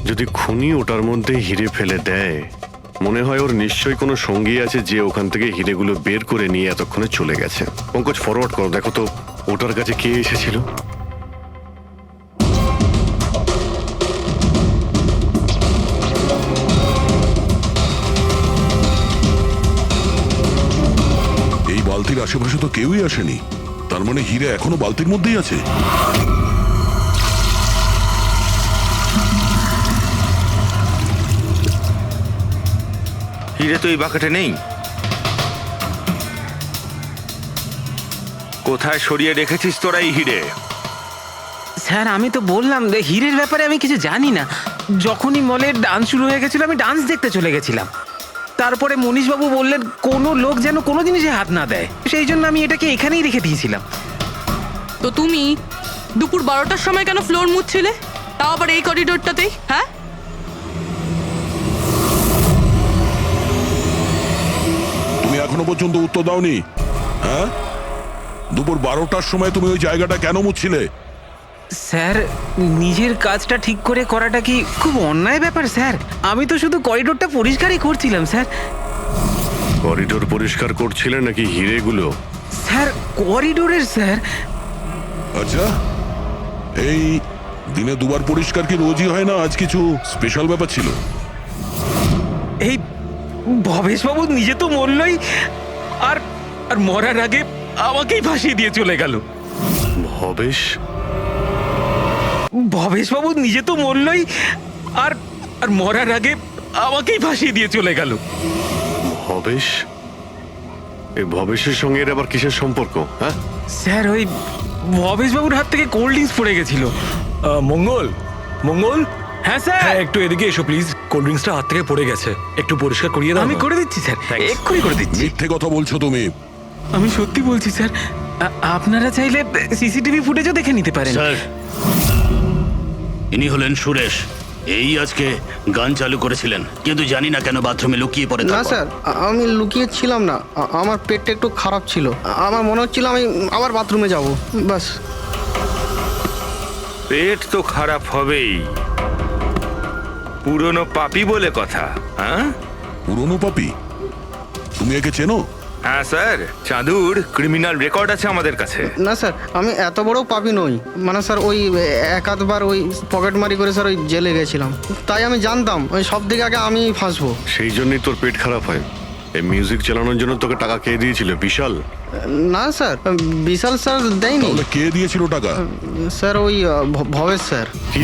Speaker 6: যদি খুনি ওটার মধ্যে হিরে ফেলে দেয়, মনে হয় ওর নিশ্চয়ই কোনো সঙ্গী আছে যে ওখান থেকে হিরেগুলো বের করে নিয়ে এতক্ষণে চলে গেছে। পঙ্কজ, ফরওয়ার্ড করো, দেখো তো ওটার কাছে কে এসেছিল।
Speaker 7: এই বালতির আশেপাশে তো কেউই আসেনি, তার মানে হিরে এখনো বালতির মধ্যেই আছে।
Speaker 5: হিরে তো এই বাকেটে নেই। কোথায় সরিয়ে রেখেছিস তোরা এই হিরে?
Speaker 14: স্যার আমি তো বললাম যে হিরের ব্যাপারে আমি কিছু জানি না। যখনই মলের ডান্স শুরু হয়ে গেছিল, আমি ডান্স দেখতে চলে গেছিলাম। তারপরে মনীশবাবু বললেন কোনো লোক যেন কোনো জিনিসে হাত না দেয়, সেই জন্য আমি এটাকে এখানেই রেখে দিয়েছিলাম।
Speaker 8: তো তুমি দুপুর 12টার সময় কেন ফ্লোর মুছছিলে, তাও আবার এই করিডোরটাতেই? হ্যাঁ,
Speaker 7: তুমি এখনো পর্যন্ত উত্তর দাওনি। হ্যাঁ, দুপুর 12টার সময় তুমি ওই জায়গাটা কেন মুছছিলে?
Speaker 14: স্যার নিজের কাজটা ঠিক করে করাটা কি খুব অন্যায় ব্যাপার স্যার? আমি তো শুধু করিডোরটা পরিষ্কারই করছিলাম স্যার।
Speaker 6: করিডোর পরিষ্কার করছিলেন নাকি হিরেগুলো?
Speaker 14: স্যার করিডোরের স্যার।
Speaker 7: আচ্ছা, এই দিনে দুবার পরিষ্কার কি রোজই হয় না? আজ কিছু স্পেশাল ব্যাপার ছিল?
Speaker 14: এই ভবেশবাবু নিজে তো মরলই, আর আর মরার আগে আমাকেই ফাঁসিয়ে দিয়ে চলে গেল। ভবেশবাবু নিজে তো মরলই, আর আর মরার আগে আমাকেই ফাঁসিয়ে দিয়ে চলে গেল।
Speaker 6: ভবেশ? এই ভবেশের সঙ্গে এর আবার কিসের সম্পর্ক? হ্যাঁ
Speaker 14: স্যার, ওই ভবেশবাবুর হাত থেকে কোল্ড ড্রিঙ্কস পড়ে গেছিল।
Speaker 3: মঙ্গল, মঙ্গল,
Speaker 14: হ্যাঁ স্যার।
Speaker 3: হ্যাঁ একটু এদিকে এসো প্লিজ। কোল্ড ড্রিঙ্কসটা হাত থেকে পড়ে গেছে, একটু পরিষ্কার করিয়ে দাও।
Speaker 14: আমি করে দিচ্ছি স্যার, এক্ষুনি করে দিচ্ছি।
Speaker 7: মিথ্যে কথা বলছো তুমি।
Speaker 14: আমি সত্যি বলছি স্যার। আপনারা চাইলে সিসিটিভি ফুটেজও দেখে নিতে পারেন।
Speaker 20: স্যার, ইনি হলেন সুরেশ। এই আজকে গান চালু করেছিলেন, কিন্তু জানি না কেন বাথরুমে লুকিয়ে পড়ে।
Speaker 17: না স্যার, আমি লুকিয়ে ছিলাম না। আমার পেটটা একটু খারাপ ছিল। আমার মনে হচ্ছিল আমি আবার বাথরুমে যাব, বাস।
Speaker 5: পেট তো খারাপ হবেই, পুরনো পাপি বলে কথা। হ্যাঁ,
Speaker 7: পুরনো পাপি? তুমি একে চেনো?
Speaker 5: হ্যাঁ স্যার, চাঁদুর ক্রিমিনাল রেকর্ড আছে আমাদের কাছে।
Speaker 17: না স্যার, আমি এত বড় পাপি নই। মানে স্যার, ওই এক আধবার ওই পকেটমারি করে স্যার ওই জেলে গেছিলাম, তাই আমি জানতাম ওই সব থেকে আগে আমি ফাঁসবো।
Speaker 6: সেই জন্যই তোর পেট খারাপ হয়। এই মিউজিক চালানোর জন্য তোকে টাকা কে দিয়েছিল? বিশাল?
Speaker 17: না স্যার, বিশাল স্যার দেয়নি।
Speaker 7: কে দিয়েছিল টাকা?
Speaker 17: স্যার ওই ভবেশ স্যার।
Speaker 6: কি?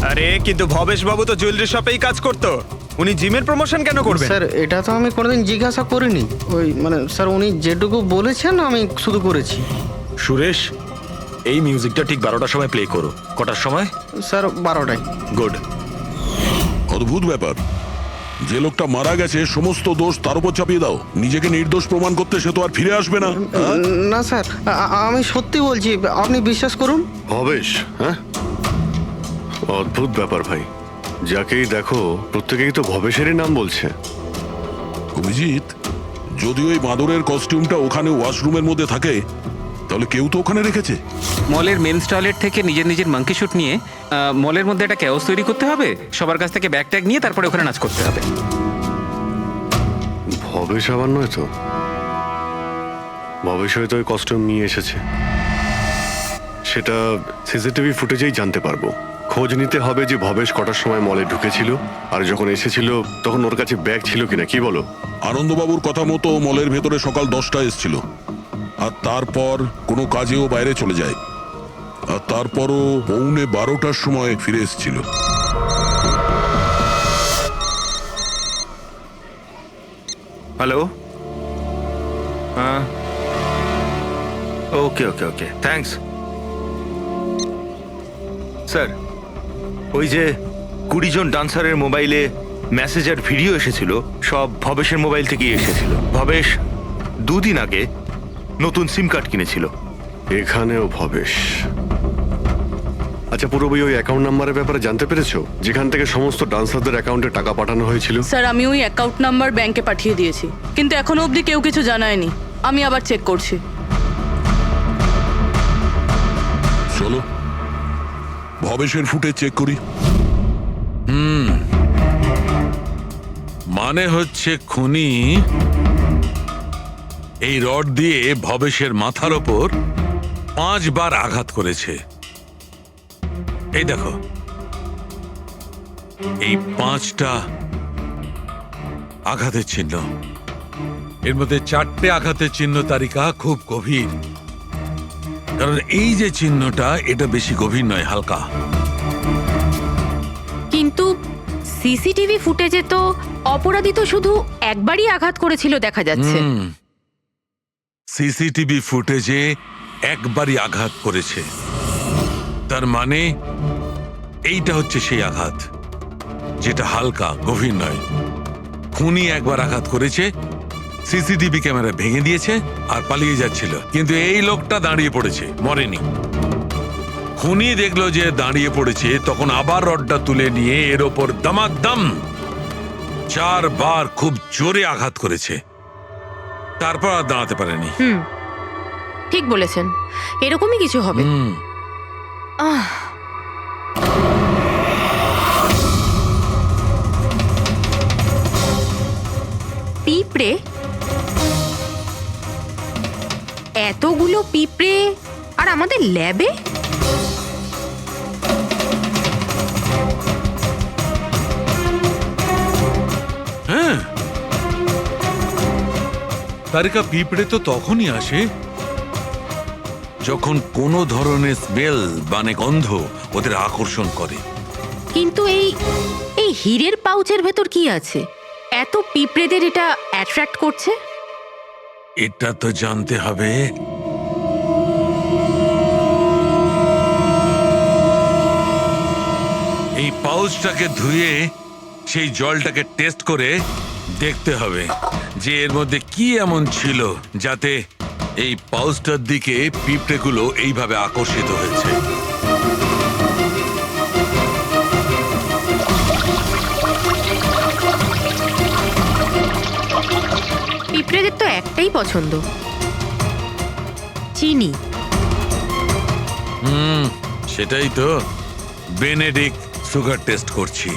Speaker 19: আরে কিন্তু ভবেশ বাবু তো জুয়েলারি শপেই কাজ করতো, উনি জিমের প্রমোশন কেন করবেন?
Speaker 17: স্যার এটা তো আমি কোনোদিন জিজ্ঞাসা করিনি। ওই মানে স্যার উনি যেটুকু বলেছেন আমি শুধু করেছি।
Speaker 3: সুরেশ, এই মিউজিকটা ঠিক 12টার সময় প্লে করো। কটার সময়?
Speaker 17: স্যার 12টায়।
Speaker 3: গুড।
Speaker 7: অদ্ভুত ব্যাপার, যে লোকটা মারা গেছে সমস্ত দোষ তার উপর চাপিয়ে দাও। নিজেকে নির্দোষ প্রমাণ করতে সে তো আর ফিরে আসবে না।
Speaker 17: না স্যার, আমি সত্যি বলছি, আপনি বিশ্বাস করুন।
Speaker 6: ভবেশ? হ্যাঁ, অদ্ভুত ব্যাপার ভাই। যাকেই দেখো প্রত্যেকেই তো ভবেশেরই নাম বলছে।
Speaker 7: অভিজিৎ, যদি ওই বাঁদরের কস্টিউমটা ওখানে ওয়াশরুমের মধ্যে থাকে, তাহলে কেউ তো ওখানে রেখেছে।
Speaker 14: মলের মেন্স টয়লেট থেকে নিজের নিজের মাঙ্কি শুট নিয়ে মলের মধ্যে একটা ক্যাওস তৈরি করতে হবে। সবার কাছ থেকে ব্যাগ ট্যাগ নিয়ে তারপরে ওখানে নাচ করতে হবে।
Speaker 6: ভবেশ আবার নয় তো? ভবেশ হয়তো ওই কস্টিউম নিয়ে এসেছে, সেটা সিসিটিভি ফুটেজেই জানতে পারবো। খোঁজ নিতে হবে যে ভবেশ কটার সময় মলে ঢুকেছিল, আর যখন এসেছিল তখন ওর কাছে ব্যাগ ছিল কিনা। কি বলো?
Speaker 7: আনন্দবাবুর কথা মতো মলের ভেতরে সকাল 10টায় এসেছিল, আর তারপর কোনো কাজেও বাইরে চলে যায়, আর তারপরও 11:45টার সময় ফিরে এসেছিল।
Speaker 5: হ্যালো, হ্যাঁ, ওকে ওকে ওকে, থ্যাঙ্কস স্যার। ওই যে 20 জন ডান্সারের মোবাইলে মেসেজ আর ভিডিও এসেছিল, সব ভবেশের মোবাইল থেকেই এসেছিল। ভবেশ 2 দিন আগে নতুন সিম কার্ড কিনেছিল।
Speaker 6: এখানেও ভবেশ? আচ্ছা, পুরোপুরি ওই অ্যাকাউন্ট নাম্বারের ব্যাপারে জানতে পেরেছো, যেখান থেকে সমস্ত ডান্সারদের অ্যাকাউন্টে টাকা পাঠানো হয়েছিল?
Speaker 8: স্যার, আমি ওই অ্যাকাউন্ট নাম্বার ব্যাংকে পাঠিয়ে দিয়েছি, কিন্তু এখনো অবধি কেউ কিছু জানায়নি। আমি আবার চেক করছি।
Speaker 7: চলো ভবেশের ফুটেজ চেক করি।
Speaker 4: মানে হচ্ছে খুনি এই রড দিয়ে ভবেশের মাথার ওপর 5 বার আঘাত করেছে। এই দেখো, এই 5টা আঘাতের চিহ্ন। এর মধ্যে 4টে আঘাতের চিহ্ন তারিকা খুব গভীর, কারণ এই যে চিহ্নটা এটা বেশি গভীর নয়, হালকা।
Speaker 10: কিন্তু সিসিটিভি ফুটেজে তো অপরাধী তো শুধু একবারই আঘাত করেছিল দেখা যাচ্ছে।
Speaker 4: সিসিটিভি ফুটেজে একবারই আঘাত করেছে, তার মানে এইটা হচ্ছে সেই আঘাত যেটা হালকা, গভীর নয়। খুনি একবার আঘাত করেছে, সিসিটিভি ক্যামেরা ভেঙে দিয়েছে আর পালিয়ে যাচ্ছিল, কিন্তু এই লোকটা দাঁড়িয়ে পড়েছে, মরেনি। খুনি দেখলো যে দাঁড়িয়ে পড়েছে, তখন আবার রডটা তুলে নিয়ে এর ওপর দামাদাম 4 বার খুব জোরে আঘাত করেছে, তারপর আর দাঁড়াতে পারেনি।
Speaker 10: ঠিক বলেছেন, এরকমই কিছু হবে। পিঁপড়ে এতগুলো পিঁপড়ে আর আমাদের ল্যাবে?
Speaker 4: হ্যাঁ, তারিকা পিঁপড়ে তো তখনই আসে যখন কোনো ধরনের স্মেল মানে গন্ধ ওদের আকর্ষণ করে।
Speaker 10: কিন্তু এই হীরের পাউচের ভেতর কি আছে? এত পিঁপড়েদের এটা অ্যাট্রাক্ট করছে?
Speaker 4: এটা তো জানতে হবে। এই পাউচটাকে ধুয়ে সেই জলটাকে টেস্ট করে দেখতে হবে যে এর মধ্যে কি এমন ছিল যাতে এই পাউচটার দিকে পিঁপড়েগুলো এইভাবে আকর্ষিত হয়েছে।
Speaker 10: পিঁপড়েদের তো একটাই পছন্দ, চিনি।
Speaker 4: সেটাই তো বেনেডিক্ট সুগার টেস্ট করছি।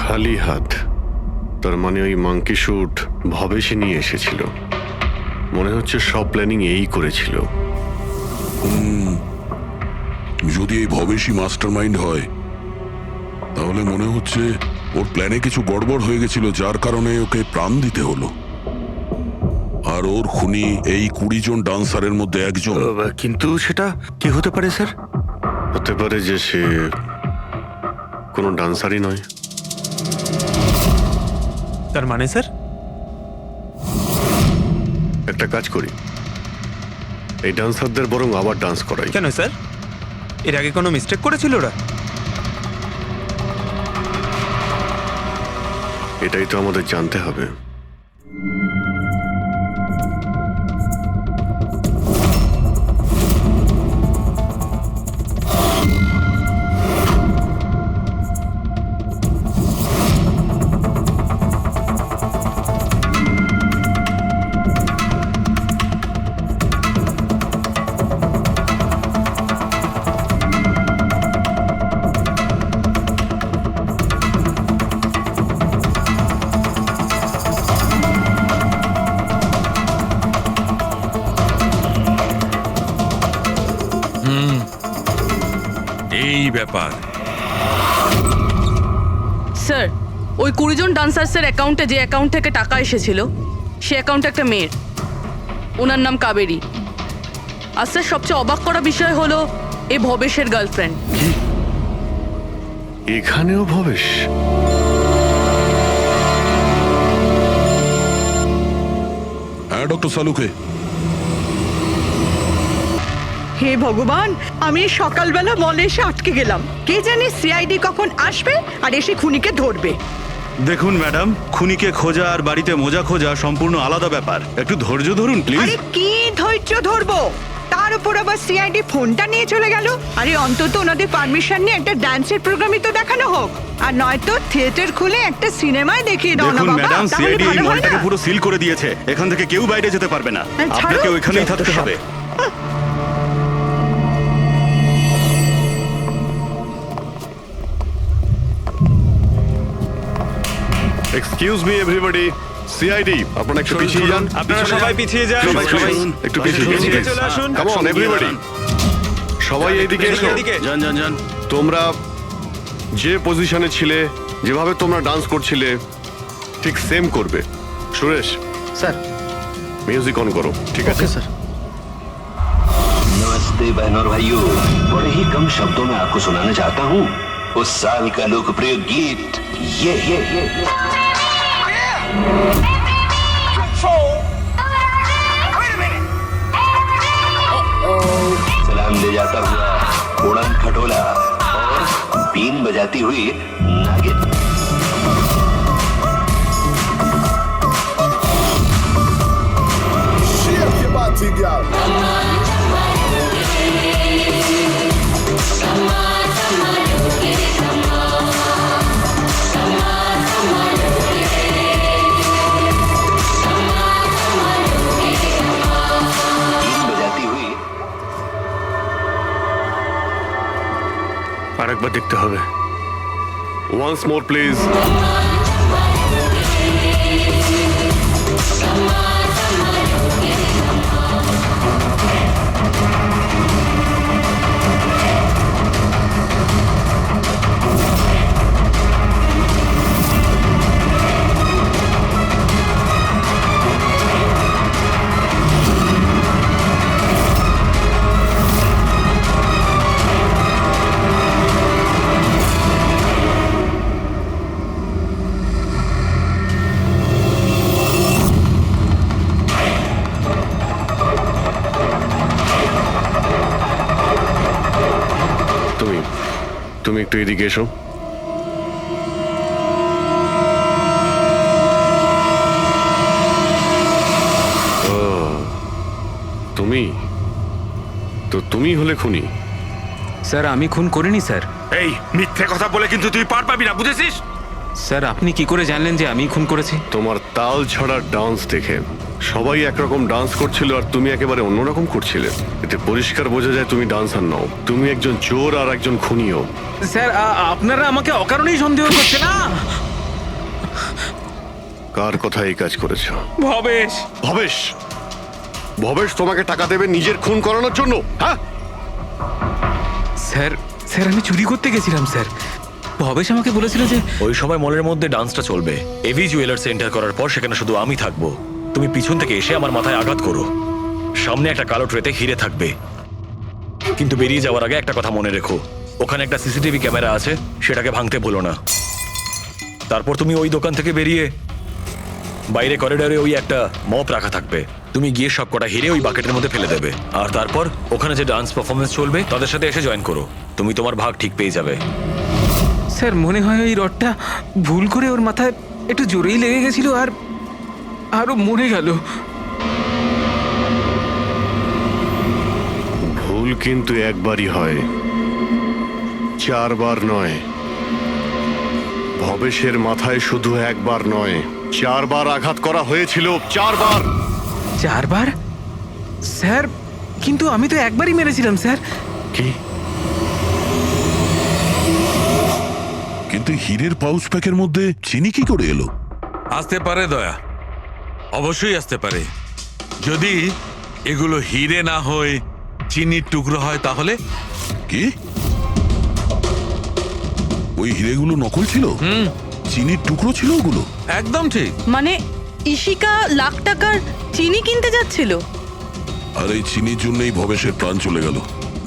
Speaker 6: খালি হাত, তার মানে ওই মাঙ্কি শুট ভবেশে নিয়ে এসেছিল। মনে হচ্ছে সব প্ল্যানিং এই করেছিল।
Speaker 7: যদি এই ভবেশী মাস্টার মাইন্ড হয় তাহলে মনে হচ্ছে ওর প্ল্যানে কিছু গড়বড় হয়ে গেছিল, যার কারণে ওকে প্রাণ দিতে হলো। আর ওর খুনি এই 20 জন ডান্সারের মধ্যে একজন।
Speaker 5: কিন্তু সেটা কি হতে পারে স্যার?
Speaker 6: হতে পারে যে সে কোনো ডান্সারই নয়।
Speaker 19: তার মানে স্যার?
Speaker 6: একটা কাজ করি, এই ডান্সারদের বরং আবার ডান্স করাই।
Speaker 19: কেন স্যার, এর আগে কোনো মিস্টেক করেছিল ওরা?
Speaker 6: এটাই তো আমাদের জানতে হবে।
Speaker 4: এই ব্যাপার
Speaker 8: স্যার, ওই 20 জন ডান্সার্সের অ্যাকাউন্টে যে অ্যাকাউন্ট থেকে টাকা এসেছিল সে অ্যাকাউন্টে একটা মেয়ের, ওনার নাম কাবেরী। আর স্যার, সবচেয়ে অবাক করা বিষয় হলো এ ভবেশের গার্লফ্রেন্ড।
Speaker 6: এখানেও ভবেশ?
Speaker 7: হ্যাঁ ডক্টর সালুকে।
Speaker 2: হে ভগবান, আমি সকালবেলা মলে এসে আটকে গেলাম। কে জানে সিআইডি কখন আসবে আর এসে খুনিকে ধরবে।
Speaker 12: দেখুন ম্যাডাম, খুনিকে খোঁজা আর বাড়িতে মোজা খোঁজা সম্পূর্ণ আলাদা ব্যাপার। একটু ধৈর্য ধরুন প্লিজ।
Speaker 2: আরে কি ধৈর্য ধরবো? তার উপর আবার সিআইডি ফোনটা নিয়ে চলে গেল। আরে অন্তত ওনাদের পারমিশন নিয়ে একটা ডান্সের প্রোগ্রামই তো দেখানো হোক, আর নয়তো থিয়েটার খুলে একটা সিনেমায় দেখিয়ে দাও না
Speaker 12: দেখুন
Speaker 2: বাবা।
Speaker 12: ম্যাডাম,
Speaker 2: তাহলে
Speaker 12: সিআইডি এই
Speaker 2: ভালো হয়
Speaker 12: মলটাকে
Speaker 2: না?
Speaker 12: পুরো সিল করে দিয়েছে। এখান থেকে কেউ বাইরে যেতে পারবে না,
Speaker 2: ছাড়ো,
Speaker 12: আপনাকে ওইখানেই
Speaker 2: যত
Speaker 12: থাকতে
Speaker 2: সব।
Speaker 12: হবে।
Speaker 6: এক্সকিউজ মি এভরিবডি, সিআইডি আপনারা একটু পিছিয়ে যান।
Speaker 19: আপনারা সবাই পিছিয়ে যান।
Speaker 6: সবাই একটু পিছিয়ে
Speaker 19: পিছিয়ে চলে আসুন।
Speaker 6: কাম অন এভরিবডি, সবাই এইদিকে এসো।
Speaker 20: যান যান যান।
Speaker 6: তোমরা যে পজিশনে ছিলে, যেভাবে তোমরা ডান্স করছিলে ঠিক সেম করবে। সুরেশ
Speaker 17: স্যার,
Speaker 6: মিউজিক অন করো। ঠিক আছে
Speaker 17: স্যার।
Speaker 15: नमस्ते नमस्ते बहनों और भाइयों, बड़े ही कम शब्दों में आपको सुनाना चाहता हूँ उस साल का लोकप्रिय गीत ये सलाम ले जाता हुआ उड़न खटोला और बीन बजाती हुई नागिन।
Speaker 16: Shake your body, girl.
Speaker 15: बीन बजाती हुई
Speaker 5: আরেকবার দেখতে হবে।
Speaker 6: Once more please. তুমি একটু এদিকে এসো। তুমি তুমি হলে খুনি?
Speaker 14: স্যার আমি খুন করিনি স্যার।
Speaker 5: এই মিথ্যে কথা বলে কিন্তু তুই পার পাবি না, বুঝেছিস?
Speaker 14: স্যার আপনি কি করে জানলেন যে আমি খুন করেছি?
Speaker 6: তোমার তাল ছড়া ডান্স দেখে সবাই একরকম ডান্স করছিল আর তুমি একেবারে অন্যরকম করছিলে। এতে পরিষ্কার বোঝা যায় তুমি ডান্সার নও, তুমি একজন চোর আর একজন খুনিও।
Speaker 14: স্যার আপনারা আমাকে অকারণেই সন্দেহ করছেন না?
Speaker 6: কার কথা এই কাজ করেছো?
Speaker 14: ভবেশ।
Speaker 6: ভবেশ? ভবেশ তোমাকে টাকা দেবে নিজের খুন করানোর জন্য? হ্যাঁ
Speaker 14: স্যার স্যার আমি চুরি করতে গেছিলাম স্যার। ভবেশ আমাকে বলেছিল যে
Speaker 3: ওই সময় মলের মধ্যে ডান্সটা চলবে। এভি জুয়েলার্স এন্টার করার পর সেখানে শুধু আমি থাকবো। তুমি পিছন থেকে এসে আমার মাথায় আঘাত করো। সামনে একটা কালো ট্রেতে হিরে থাকবে, কিন্তু বেরিয়ে যাওয়ার আগে একটা কথা মনে রেখো, ওখানে একটা সিসিটিভি ক্যামেরা আছে, সেটাকে ভাঙতে ভুলো না। তারপর তুমি ওই দোকান থেকে বেরিয়ে বাইরে করিডোরে ওই একটা মপ রাখা থাকবে, তুমি গিয়ে সব কটা হিরে ওই বাকেটের মধ্যে ফেলে দেবে। আর তারপর ওখানে যে ডান্স পারফরমেন্স চলবে তাদের সাথে এসে জয়েন করো, তুমি তোমার ভাগ ঠিক পেয়ে যাবে।
Speaker 14: স্যার মনে হয় ওই রডটা ভুল করে ওর মাথায় একটু জোরেই লেগে গেছিল আর আরো মরে গেল।
Speaker 6: ভুল কিন্তু একবারই হয়, 4 বার নয়। ভবেশের মাথায় শুধু একবার নয়, 4 বার আঘাত করা হয়েছিল। 4 বার।
Speaker 14: 4 বার? স্যার কিন্তু আমি তো একবারই মেরেছিলাম স্যার।
Speaker 6: কি?
Speaker 7: কিন্তু হীরের পাউচ প্যাকের মধ্যে চিনি কি করে এলো?
Speaker 4: আসতে পারে দয়া, অবশ্যই আসতে পারে। যদি এগুলো হিরে না হয় চিনির টুকরো হয় তাহলে?
Speaker 7: কি ওই হিরেগুলো নকল ছিল? চিনির টুকরো ছিল ওগুলো?
Speaker 4: একদম ঠিক।
Speaker 8: মানে ইশিকা লাখ টাকার চিনি কিনতে যাচ্ছিল
Speaker 7: আর এই চিনির জন্যই ভবেশের প্রাণ চলে গেল।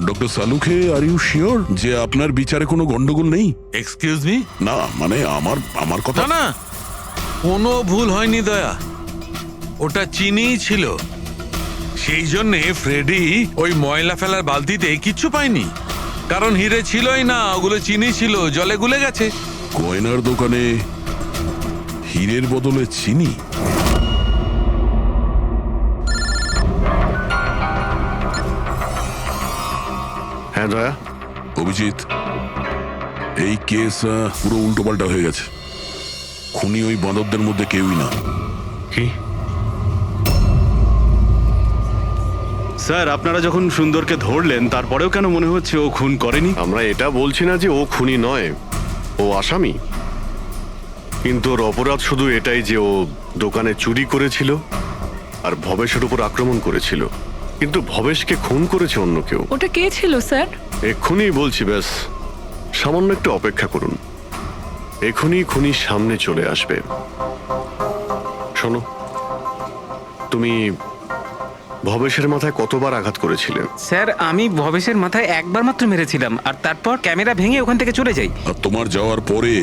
Speaker 7: Doctor Salunkhe, are you sure যে আপনার বিচারে কোনো গন্ডগোল নেই?
Speaker 4: Excuse me?
Speaker 7: না মানে আমার কথা
Speaker 4: না না, কোনো ভুল হয়নি দয়া, ওটা চিনিই ছিল। সেই জন্যে ফ্রেডি ওই ময়লা ফেলার বালতিতে কিচ্ছু পায়নি, কারণ হিরে ছিলই না, ওগুলো চিনি ছিল, জলে গুলে গেছে।
Speaker 7: গয়নার দোকানে হীরের বদলে চিনি?
Speaker 6: হ্যাঁ দয়া।
Speaker 7: অভিজিৎ, এই কেস পুরো উল্টোপাল্টা হয়ে গেছে। খুনি ওই বাঁদরদের মধ্যে কেউই না।
Speaker 6: কি?
Speaker 12: স্যার আপনারা যখন সুন্দরকে ধরলেন তারপরেও কেন মনে হচ্ছে ও খুন করেনি?
Speaker 6: আমরা এটা বলছি না যে ও খুনি নয়, ও আসামি। কিন্তু ওর অপরাধ শুধু এটাই যে ও দোকানে চুরি করেছিল আর ভবেশের উপর আক্রমণ করেছিল। কিন্তু ভবেশকে খুন করেছে অন্য কেউ।
Speaker 13: ওটা কে ছিল স্যার?
Speaker 6: এক্ষুনি বলছি, ব্যাস সামান্য একটু অপেক্ষা করুন, এখনই খুনি সামনে চলে আসবে। শোনো, তুমি ভবেশের মাথায় কতবার আঘাত করেছিলেন?
Speaker 14: স্যার আমি ভবেশের মাথায় একবার মাত্র মেরেছিলাম, আর তারপর ক্যামেরা ভেঙে ওখান থেকে চলে যাই।
Speaker 7: আর তোমার যাওয়ার পরে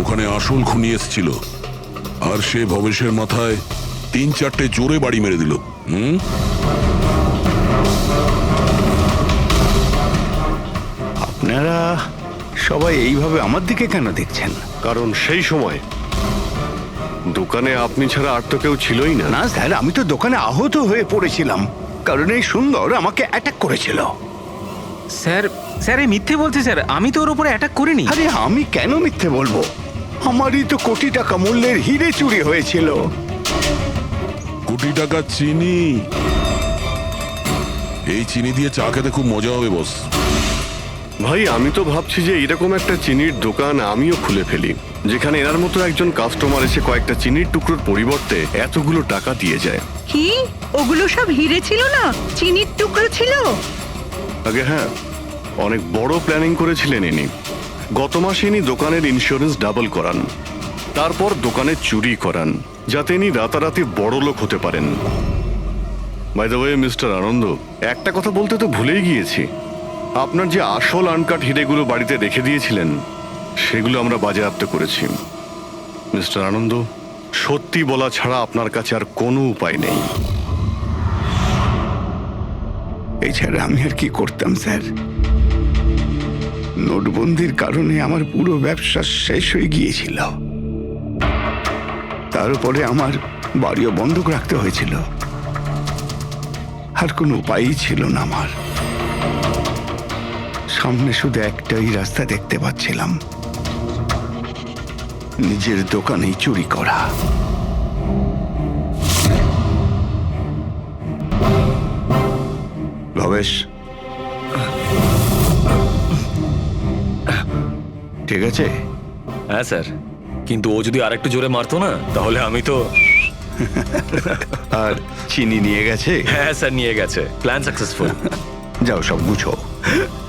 Speaker 7: ওখানে আসল খুনি এসেছিল, আর সে ভবেশের মাথায় 3-4টে জোরে বাড়ি মেরে দিল।
Speaker 1: আপনারা সবাই এইভাবে আমার দিকে কেন দেখছেন?
Speaker 6: কারণ সেই সময় দোকানে আপনি ছাড়া আর তো কেউ ছিলই না।
Speaker 1: না স্যার, আমি তো দোকানে আহত হয়ে পড়েছিলাম, কারণ এই সুন্দর আমাকে অ্যাটাক করেছিল।
Speaker 14: স্যার স্যার এই মিথ্যে বলছে স্যার, আমি তো ওর উপরে অ্যাটাক করিনি।
Speaker 1: আরে আমি কেন মিথ্যে বলবো? আমারই তো কোটি টাকা মূল্যের হিরে চুরি হয়েছিল।
Speaker 7: কোটি টাকা চিনি? এই চিনি দিয়ে চা খেতে খুব মজা হবে বস।
Speaker 6: ভাই আমি তো ভাবছি যে এরকম একটা চিনির দোকান আমিও খুলে ফেলি, যেখানে এনার মতো একজন কাস্টমার এসে কয়েকটা চিনির টুকরোর পরিবর্তে এতগুলো টাকা দিয়ে যায়।
Speaker 2: কি ওগুলো সব হিরে ছিল না, চিনির টুকরো ছিল?
Speaker 6: আগে হ্যাঁ, অনেক বড় প্ল্যানিং করেছিলেন ইনি। গত মাসে ইনি দোকানের ইন্স্যুরেন্স ডাবল করান, তারপর দোকানে চুরি করান, যাতে ইনি রাতারাতি বড় লোক হতে পারেন। বাই দ্য ওয়ে মিস্টার আনন্দ, একটা কথা বলতে তো ভুলেই গিয়েছি, আপনার যে আসল আনকাট হিরেগুলো বাড়িতে রেখে দিয়েছিলেন সেগুলো আমরা বাজেয়াপ্ত করেছি। মিস্টার আনন্দ, সত্যি বলা ছাড়া আপনার কাছে আর কোনো উপায় নেই।
Speaker 1: এছাড়া আমি আর কি করতাম স্যার? নোটবন্দির কারণে আমার পুরো ব্যবসা শেষ হয়ে গিয়েছিল, তার উপরে আমার বাড়িও বন্ধক রাখতে হয়েছিল, আর কোনো উপায়ই ছিল না আমার। সামনে শুধু একটাই রাস্তা দেখতে পাচ্ছিলাম, নিজের দোকানেই চুরি করা। ভবেশ, ঠিক আছে?
Speaker 3: হ্যাঁ স্যার, কিন্তু ও যদি আরেকটু জোরে মারতো না তাহলে আমি তো।
Speaker 1: আর চিনি নিয়ে গেছে?
Speaker 3: হ্যাঁ স্যার নিয়ে গেছে, প্ল্যান সাকসেসফুল।
Speaker 1: যাও সব গুছো।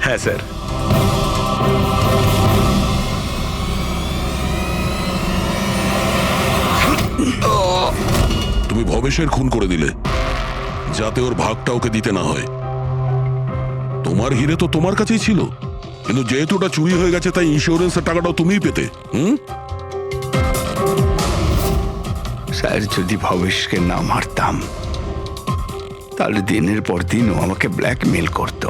Speaker 3: হ্যাঁ স্যার।
Speaker 7: তুমি ভবেশের খুন করে দিলে যাতে ওর ভাগটা ওকে দিতে না হয়। তোমার হিরে তো তোমার কাছেই ছিল, কিন্তু যেহেতু ওটা চুরি হয়ে গেছে তাই ইন্স্যুরেন্সের টাকাটাও তুমিই পেতে।
Speaker 1: স্যার, যদি ভবেশকে না মারতাম তাহলে দিনের পর দিন ও আমাকে ব্ল্যাকমেল করতো।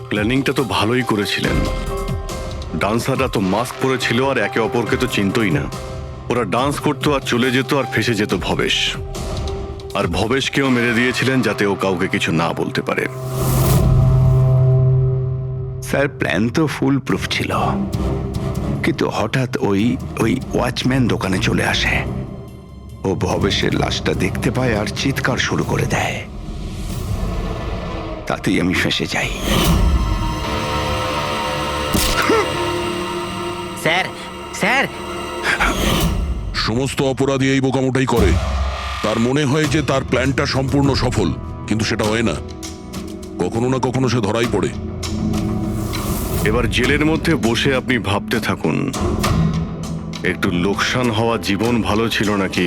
Speaker 6: প্ল্যানিংটা তো ভালোই করেছিলেন। ডান্সাররা তো মাস্ক পরেছিল আর একে অপরকে তো চিনতই না। ওরা ডান্স করতো আর চলে যেত আর ফেসে যেত ভবেশ। আর ভবেশকেও মেরে দিয়েছিলেন যাতে ও কাউকে কিছু না বলতে পারে।
Speaker 1: স্যার, প্ল্যান তো ফুল প্রুফ ছিল, কিন্তু হঠাৎ ওই ওয়াচম্যান দোকানে চলে আসে। ও ভবেশের লাশটা দেখতে পায় আর চিৎকার শুরু করে দেয়, তাতেই আমি ফেঁসে যাই।
Speaker 14: স্যার স্যার,
Speaker 7: সমস্ত অপরাধী এই বোকামোটাই করে। তার মনে হয় যে তার প্ল্যানটা সম্পূর্ণ সফল, কিন্তু সেটা হয় না। কখনো না কখনো সে ধরাই পড়ে।
Speaker 6: এবার জেলের মধ্যে বসে আপনি ভাবতে থাকুন, একটু লোকসান হওয়া জীবন ভালো ছিল নাকি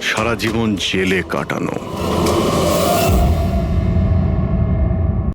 Speaker 6: সারা জীবন জেলে কাটানো।